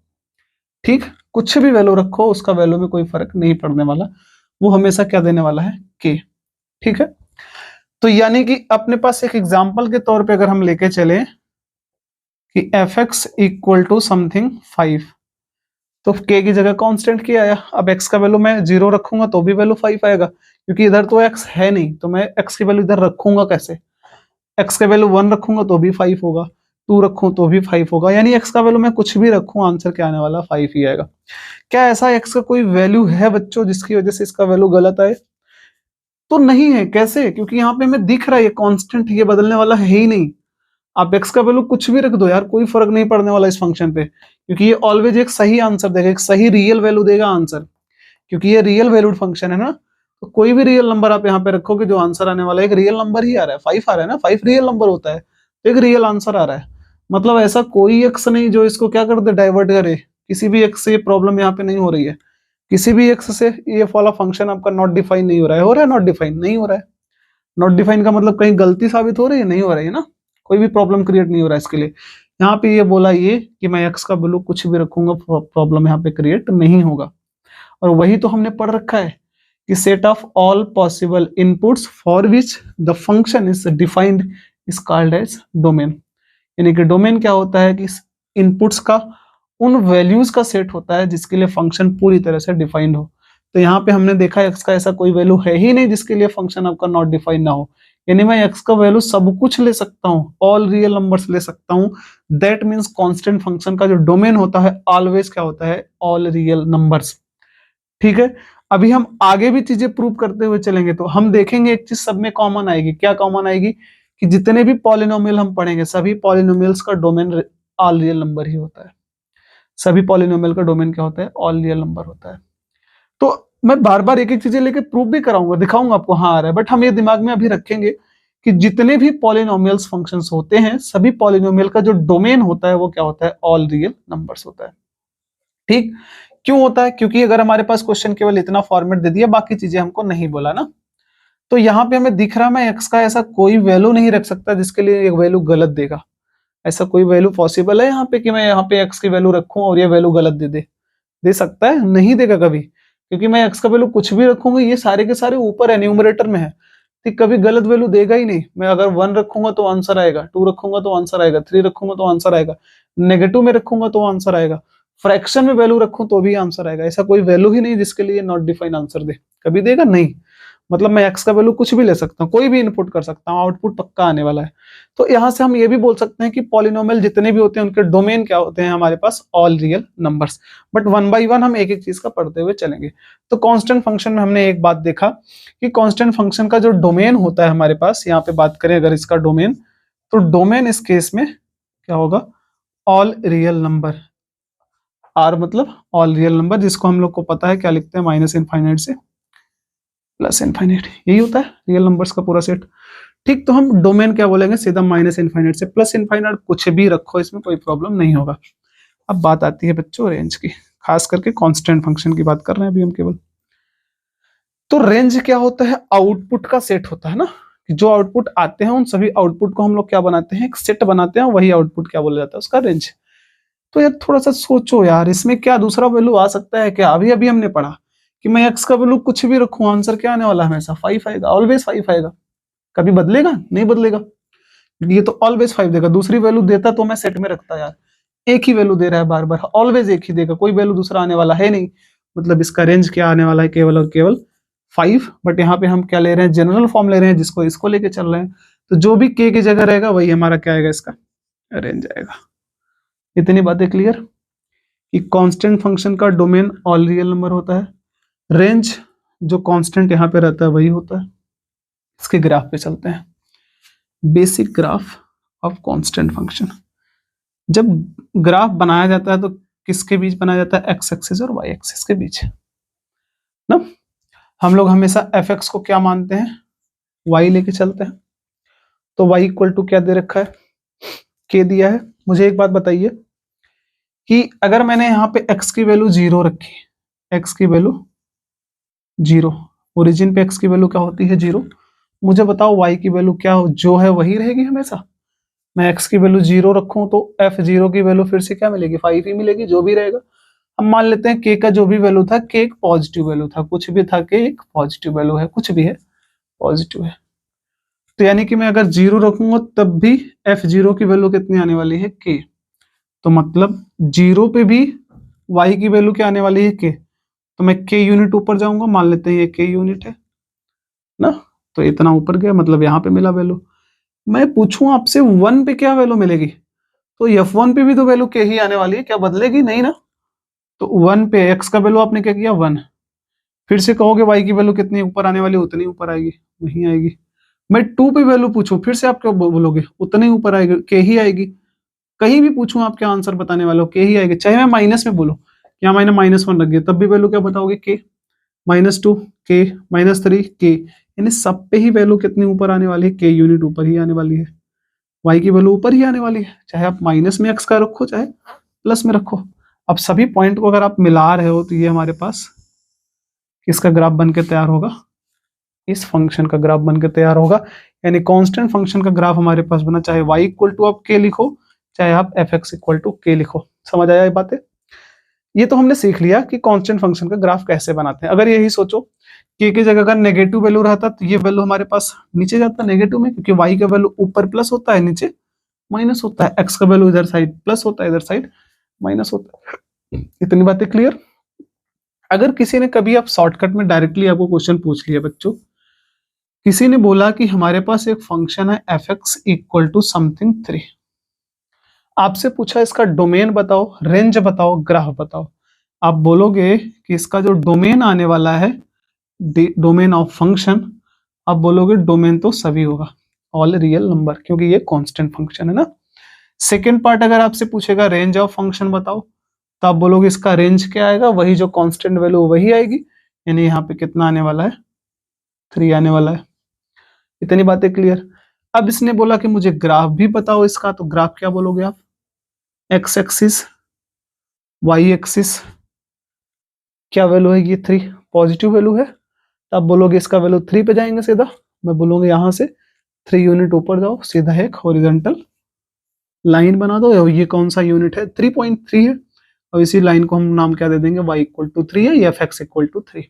ठीक, कुछ भी वैल्यू रखो उसका वैल्यू में कोई फर्क नहीं पड़ने वाला, वो हमेशा क्या देने वाला है? के। ठीक है, तो यानी कि अपने पास एक एग्जांपल के तौर पे अगर हम लेके चले कि f x equal to something 5, तो के की जगह कांस्टेंट क्या आया? अब एक्स का वैल्यू मैं 0 रखूंगा तो भी वैल्यू 5 आएगा, क्योंकि इधर तो एक्स है नहीं, तो मैं एक्स की वैल्यू इधर रखूंगा कैसे? एक्स का वैल्यू 1 रखूंगा तो भी 5 होगा, 2 रखूं तो भी 5 होगा, यानी एक्स का वैल्यू मैं कुछ भी रखूं आंसर क्या आने वाला? 5 ही आएगा। क्या ऐसा एक्स का कोई वैल्यू है बच्चों जिसकी वजह से इसका वैल्यू गलत आए? तो नहीं है। कैसे? क्योंकि यहाँ पे हमें दिख रहा है ये कांस्टेंट, ये बदलने वाला है ही नहीं। आप एक्स का वैल्यू कुछ भी रख दो यार, कोई फर्क नहीं पड़ने वाला इस फंक्शन पे, क्योंकि ये ऑलवेज एक सही आंसर देगा, एक सही रियल वैल्यू देगा आंसर, क्योंकि ये रियल वैल्यूड फंक्शन है ना। तो कोई भी रियल नंबर आप यहाँ पे रखोगे जो आंसर आने वाला है एक रियल नंबर ही आ रहा है। 5 आ रहा है ना, 5 रियल नंबर होता है, तो एक रियल आंसर आ रहा है। मतलब ऐसा कोई एक्स नहीं जो इसको क्या कर दे, डाइवर्ट करे। किसी भी एक्स से ये प्रॉब्लम यहाँ पे नहीं हो रही है, किसी भी एक्स से ये वाला फंक्शन आपका नॉट डिफाइन नहीं हो रहा है। हो रहा है नॉट डिफाइन? नहीं हो रहा है। नॉट डिफाइन का मतलब कहीं गलती साबित हो रही है? नहीं हो रही है ना, कोई भी प्रॉब्लम क्रिएट नहीं हो रहा है इसके लिए। यहाँ पे ये बोला ये कि मैं एक्स का वैल्यू कुछ भी रखूंगा प्रॉब्लम यहाँ पे क्रिएट नहीं होगा। और वही तो हमने पढ़ रखा है कि set of all possible inputs for which the function is defined is called as domain. यानी कि डोमेन क्या होता है कि इनपुट्स का उन वैल्यूज का सेट होता है जिसके लिए फंक्शन पूरी तरह से डिफाइंड हो। तो यहाँ पे हमने देखा एक्स का ऐसा कोई वैल्यू है ही नहीं जिसके लिए फंक्शन आपका नॉट डिफाइंड ना हो, यानी मैं एक्स का वैल्यू सब कुछ ले सकता हूँ, ऑल रियल नंबर्स ले सकता हूँ। दैट मीन्स कांस्टेंट फंक्शन का जो डोमेन होता है ऑलवेज क्या होता है? All real numbers. ठीक है, अभी हम आगे भी चीजें प्रूव करते हुए चलेंगे तो हम देखेंगे एक चीज सब में कॉमन आएगी। क्या कॉमन आएगी? कि जितने भी पॉलिनोमियल हम पढ़ेंगे सभी पॉलिनोमियल्स का डोमेन ऑल रियल नंबर ही होता है। सभी पॉलिनोमियल का डोमेन क्या होता है? ऑल रियल नंबर होता है। तो मैं बार बार एक एक चीजें लेके प्रूव भी कराऊंगा, दिखाऊंगा आपको हाँ आ रहा है, बट हम ये दिमाग में अभी रखेंगे कि जितने भी पॉलिनोमियल्स फंक्शंस होते हैं सभी पॉलिनोमियल का जो डोमेन होता है वो क्या होता है? ऑल रियल नंबर्स होता है। ठीक, क्यों होता है? क्योंकि अगर हमारे पास क्वेश्चन केवल इतना फॉर्मेट दे दिया, बाकी चीजें हमको नहीं बोला ना, तो यहाँ पे हमें दिख रहा है मैं एक्स का ऐसा कोई वैल्यू नहीं रख सकता जिसके लिए एक वैल्यू गलत देगा। ऐसा कोई वैल्यू पॉसिबल है यहाँ पे कि मैं यहाँ पे एक्स की वैल्यू रखूं और ये वैल्यू गलत दे सकता है? नहीं देगा कभी, क्योंकि मैं एक्स का वैल्यू कुछ भी रखूंगा ये सारे के सारे ऊपर है, न्यूमरेटर में है, तो कभी गलत वैल्यू देगा ही नहीं। मैं अगर 1 रखूंगा तो आंसर आएगा, 2 रखूंगा तो आंसर आएगा, 3 रखूंगा तो आंसर आएगा, नेगेटिव में रखूंगा तो आंसर आएगा, फ्रैक्शन में वैल्यू रखूं तो भी आंसर आएगा। ऐसा कोई वैल्यू ही नहीं जिसके लिए नॉट डिफाइन आंसर दे, कभी देगा नहीं। मतलब मैं एक्स का वैल्यू कुछ भी ले सकता हूँ, कोई भी इनपुट कर सकता हूँ, आउटपुट पक्का आने वाला है। तो यहाँ से हम ये भी बोल सकते हैं कि पॉलिनोमियल जितने भी होते हैं उनके डोमेन क्या होते हैं? हमारे पास all real numbers. But one by one हम एक एक चीज का पढ़ते हुए चलेंगे। तो कांस्टेंट फंक्शन में हमने एक बात देखा कि कांस्टेंट फंक्शन का जो डोमेन होता है हमारे पास, यहाँ पे बात करें अगर इसका डोमेन, तो डोमेन इस केस में क्या होगा? All real number. आर मतलब ऑल रियल नंबर, जिसको हम लोग को पता है क्या लिखते हैं? माइनस इनफाइनाइट से प्लस इनफाइनाइट, यही होता है रियल नंबर्स का पूरा सेट। ठीक, तो हम डोमेन क्या बोलेंगे? सीधा माइनस इनफाइनाइट से प्लस इनफाइनाइट, कुछ भी रखो इसमें कोई प्रॉब्लम नहीं होगा। अब बात आती है बच्चों रेंज की, खास करके कांस्टेंट फंक्शन की बात कर रहे हैं अभी हम केवल। तो रेंज क्या होता है? आउटपुट का सेट होता है ना, कि जो आउटपुट आते हैं उन सभी आउटपुट को हम लोग क्या बनाते हैं? एक सेट बनाते हैं, वही आउटपुट क्या बोला जाता है? उसका रेंज। तो यार थोड़ा सा सोचो यार, इसमें क्या दूसरा वैल्यू आ सकता है क्या? अभी अभी हमने पढ़ा कि मैं एक्स का वैल्यू कुछ भी रखूं आंसर क्या आने वाला? हमेशा 5 आएगा, ऑलवेज 5 आएगा। कभी बदलेगा? नहीं बदलेगा। ये तो ऑलवेज 5 देगा, दूसरी वैल्यू देता तो मैं सेट में रखता यार, एक ही वैल्यू दे रहा है बार बार, ऑलवेज एक ही देगा, कोई वैल्यू दूसरा आने वाला है नहीं, मतलब इसका रेंज क्या आने वाला है, केवल और केवल 5। बट यहाँ पे हम क्या ले रहे हैं, जनरल फॉर्म ले रहे हैं, जिसको इसको लेके चल रहे हैं, तो जो भी k की जगह रहेगा वही हमारा क्या आएगा, इसका रेंज आएगा। इतनी बातें क्लियर कि कांस्टेंट फंक्शन का डोमेन ऑल रियल नंबर होता है, रेंज जो कांस्टेंट यहाँ पे रहता है वही होता है। इसके ग्राफ पे चलते हैं, basic graph of constant function. जब ग्राफ बनाया जाता है तो किसके बीच बनाया जाता है, एक्स एक्सिस और वाई एक्सिस के बीच ना। हम लोग हमेशा एफ एक्स को क्या मानते हैं, वाई लेके चलते हैं, तो वाई इक्वल टू क्या दे रखा है, के दिया है। मुझे एक बात बताइए कि अगर मैंने यहाँ पे x की वैल्यू 0 रखी, x की वैल्यू 0, ओरिजिन पे x की वैल्यू क्या होती है 0, मुझे बताओ y की वैल्यू क्या हो, जो है वही रहेगी हमेशा। मैं x की वैल्यू 0 रखूं तो f0 की वैल्यू फिर से क्या मिलेगी, 5 ही मिलेगी, जो भी रहेगा। हम मान लेते हैं k का जो भी वैल्यू था, k एक पॉजिटिव वैल्यू था, कुछ भी था, k एक पॉजिटिव वैल्यू है, कुछ भी है पॉजिटिव है, तो यानी कि मैं अगर 0 रखूंगा तब भी f0 की वैल्यू कितनी आने वाली है, k। तो मतलब 0 पे भी y की वैल्यू क्या आने वाली है, k। तो मैं k यूनिट ऊपर जाऊंगा, मान लेते हैं ये k यूनिट है ना, तो इतना ऊपर गया, मतलब यहाँ पे मिला वैल्यू। मैं पूछूं आपसे 1 पे क्या वैल्यू मिलेगी, तो f1 पे भी तो वैल्यू k ही आने वाली है, क्या बदलेगी नहीं ना। तो 1 पे x का वैल्यू आपने क्या किया 1, फिर से कहोगे y की वैल्यू कितनी ऊपर आने वाली है, उतनी ऊपर आएगी, वही आएगी। मैं 2 पे वैल्यू पूछूं, फिर से आप क्या बोलोगे, उतनी ऊपर आएगी, k ही आएगी। कहीं भी पूछूं आप क्या आंसर बताने वाले हो, के ही आएगी। चाहे मैं माइनस में बोलूं, यहाँ मैंने -1 रख दिया, तब भी वैल्यू क्या बताओगे, के। -2 के, -3 के, यानी सब पे ही वैल्यू कितनी ऊपर आने वाली है, के यूनिट ऊपर ही आने वाली है, वाई की वैल्यू ऊपर ही आने वाली है, चाहे आप माइनस में एक्स का रखो चाहे प्लस में रखो। अब सभी पॉइंट को अगर आप मिला रहे हो तो ये हमारे पास किसका ग्राफ बन के तैयार होगा, इस फंक्शन का ग्राफ बन के तैयार होगा। यानी कांस्टेंट फंक्शन का ग्राफ हमारे पास बना, चाहे y इक्वल टू आप k लिखो, चाहे आप एफ एक्स इक्वल टू के लिखो। समझ आया ये बातें। ये तो हमने सीख लिया कि कांस्टेंट फंक्शन का ग्राफ कैसे बनाते हैं। अगर यही सोचो के की जगह अगर नेगेटिव वैल्यू रहता तो ये वैल्यू हमारे पास नीचे जाता नेगेटिव में, क्योंकि y का वैल्यू ऊपर प्लस होता है, नीचे माइनस होता है, x का वैल्यू इधर साइड प्लस होता है, इधर साइड माइनस होता है। इतनी बातें क्लियर। अगर किसी ने कभी आप शॉर्टकट में डायरेक्टली आपको क्वेश्चन पूछ लिया बच्चों, किसी ने बोला कि हमारे पास एक फंक्शन है f x equal to something 3, आपसे पूछा इसका डोमेन बताओ, रेंज बताओ, ग्राफ बताओ। आप बोलोगे कि इसका जो डोमेन आने वाला है, डोमेन ऑफ फंक्शन, आप बोलोगे डोमेन तो सभी होगा, ऑल रियल नंबर, क्योंकि ये कांस्टेंट फंक्शन है ना। सेकेंड पार्ट अगर आपसे पूछेगा रेंज ऑफ फंक्शन बताओ, तो आप बोलोगे इसका रेंज क्या आएगा, वही जो कांस्टेंट वैल्यू वही आएगी, यानी यहाँ पे कितना आने वाला है, 3 आने वाला है। इतनी बातें क्लियर। अब इसने बोला कि मुझे ग्राफ भी बताओ इसका, तो ग्राफ क्या बोलोगे आप, एक्स एक्सिस वाई एक्सिस क्या वैल्यू है, ये 3 पॉजिटिव वैल्यू है, तो आप बोलोगे इसका वैल्यू 3 पे जाएंगे सीधा। मैं बोलूंगा यहाँ से 3 यूनिट ऊपर जाओ, सीधा एक हॉरिजॉन्टल लाइन बना दो, और ये कौन सा यूनिट है, 3.3 है, और इसी लाइन को हम नाम क्या दे देंगे, y इक्वल टू 3 है, या एफ एक्स इक्वल टू 3।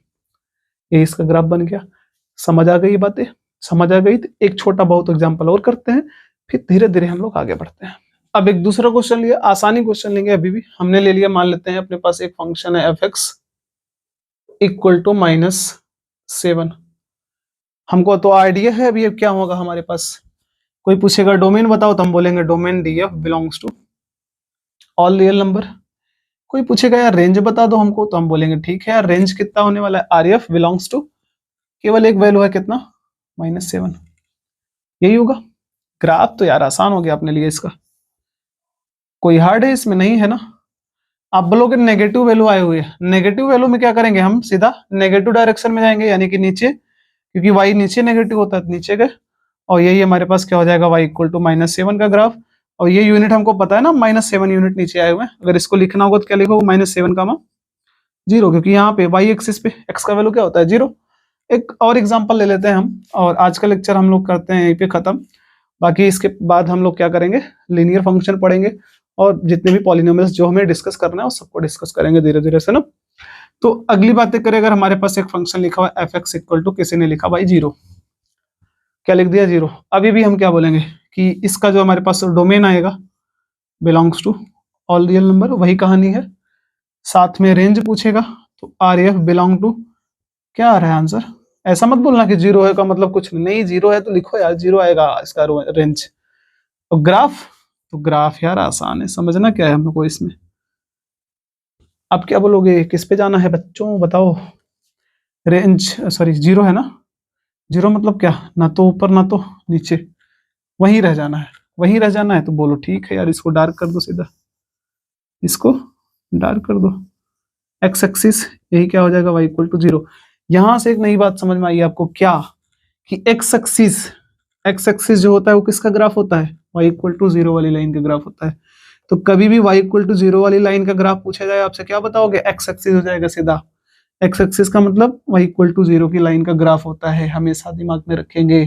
ये इसका ग्राफ बन गया। समझ आ गई बातें, समझ आ गई। तो एक छोटा बहुत एग्जाम्पल और करते हैं, फिर धीरे धीरे हम लोग आगे बढ़ते हैं। अब एक दूसरा क्वेश्चन लिया, आसानी क्वेश्चन लेंगे। अभी भी हमने ले लिया, मान लेते हैं अपने पास एक फंक्शन है एफ एक्स इक्वल टू -7। हमको तो आइडिया है अभी क्या होगा हमारे पास। कोई पूछेगा डोमेन बताओ, तो हम बोलेंगे domain D f belongs to all real number. कोई पूछेगा यार रेंज बता दो हमको, तो हम बोलेंगे ठीक है यार, रेंज कितना होने वाला है, आर एफ बिलोंग्स टू, केवल एक वैल्यू है कितना, -7। यही होगा। ग्राफ तो यार आसान हो गया अपने लिए, इसका कोई हार्ड है इसमें नहीं है ना। आप बोलोगे नेगेटिव वैल्यू आए हुए है, नेगेटिव वैल्यू में क्या करेंगे, हम सीधा नेगेटिव डायरेक्शन में जाएंगे, यानी कि नीचे, क्योंकि y नीचे नेगेटिव होता है, नीचे गए, और यही हमारे पास क्या हो जाएगा, y इक्वल टू -7 का ग्राफ। और ये यूनिट हमको पता है ना, -7 यूनिट नीचे आए हुए हैं। अगर इसको लिखना होगा तो क्या लिखोगे, -7 का 0, क्योंकि यहाँ पे y एक्सिस पे x का वैल्यू क्या होता है 0। एक और एग्जांपल ले लेते हैं हम, और आज का लेक्चर हम लोग करते हैं यहीं पे खत्म। बाकी इसके बाद हम लोग क्या करेंगे, लीनियर फंक्शन पढ़ेंगे, और जितने भी पॉलिनोमियल्स जो हमें डिस्कस करना है, उस सबको डिस्कस करेंगे धीरे धीरे से ना। तो अगली बातें करें, अगर हमारे पास एक फंक्शन लिखा हुआ है एफ एक्स इक्वल टू, किसी ने लिखा भाई 0, क्या लिख दिया 0। अभी भी हम क्या बोलेंगे कि इसका जो हमारे पास डोमेन आएगा belongs to all real number, वही कहानी है। साथ में रेंज पूछेगा तो RF बिलोंग टू, क्या आ रहा है आंसर। ऐसा मत बोलना कि 0 है का मतलब कुछ नहीं, 0 है तो लिखो यार 0 आएगा इसका रेंज। और ग्राफ, तो ग्राफ यार आसान है, समझना क्या है हम लोग को इसमें। अब क्या बोलोगे, किस पे जाना है बच्चों बताओ। रेंज सॉरी 0 है ना, 0 मतलब क्या, ना तो ऊपर ना तो नीचे, वहीं रह जाना है, वहीं रह जाना है। तो बोलो ठीक है यार, इसको डार्क कर दो सीधा, इसको डार्क कर दो। एक्स एक्सिस यही क्या हो जाएगा, y इक्वल टू 0। यहां से एक नई बात समझ में आई आपको क्या, कि एक्स एक्सिस जो होता है वो किसका ग्राफ होता है, y इक्वल टू 0 वाली लाइन का ग्राफ होता है। तो कभी भी y इक्वल टू 0 वाली लाइन का ग्राफ पूछा जाए आपसे, क्या बताओगे, एक्स एक्सिस हो जाएगा सीधा। एक्स एक्सिस का मतलब y इक्वल टू 0 की लाइन का ग्राफ होता है, हमेशा दिमाग में रखेंगे।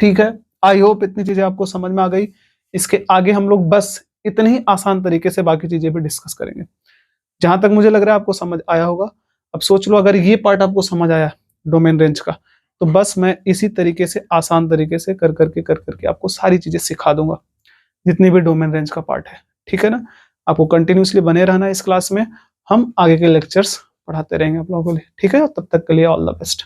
ठीक है, आई होप इतनी चीजें आपको समझ में आ गई। इसके आगे हम लोग बस इतने ही आसान तरीके से बाकी चीजें भी डिस्कस करेंगे। जहां तक मुझे लग रहा है आपको समझ आया होगा। अब सोच लो अगर ये पार्ट आपको समझ आया डोमेन रेंज का, तो बस मैं इसी तरीके से आसान तरीके से कर करके आपको सारी चीजें सिखा दूंगा, जितनी भी डोमेन रेंज का पार्ट है। ठीक है ना, आपको कंटिन्यूसली बने रहना है इस क्लास में, हम आगे के लेक्चर्स पढ़ाते रहेंगे आप लोगों के लिए। ठीक है, तब तक के लिए ऑल द बेस्ट।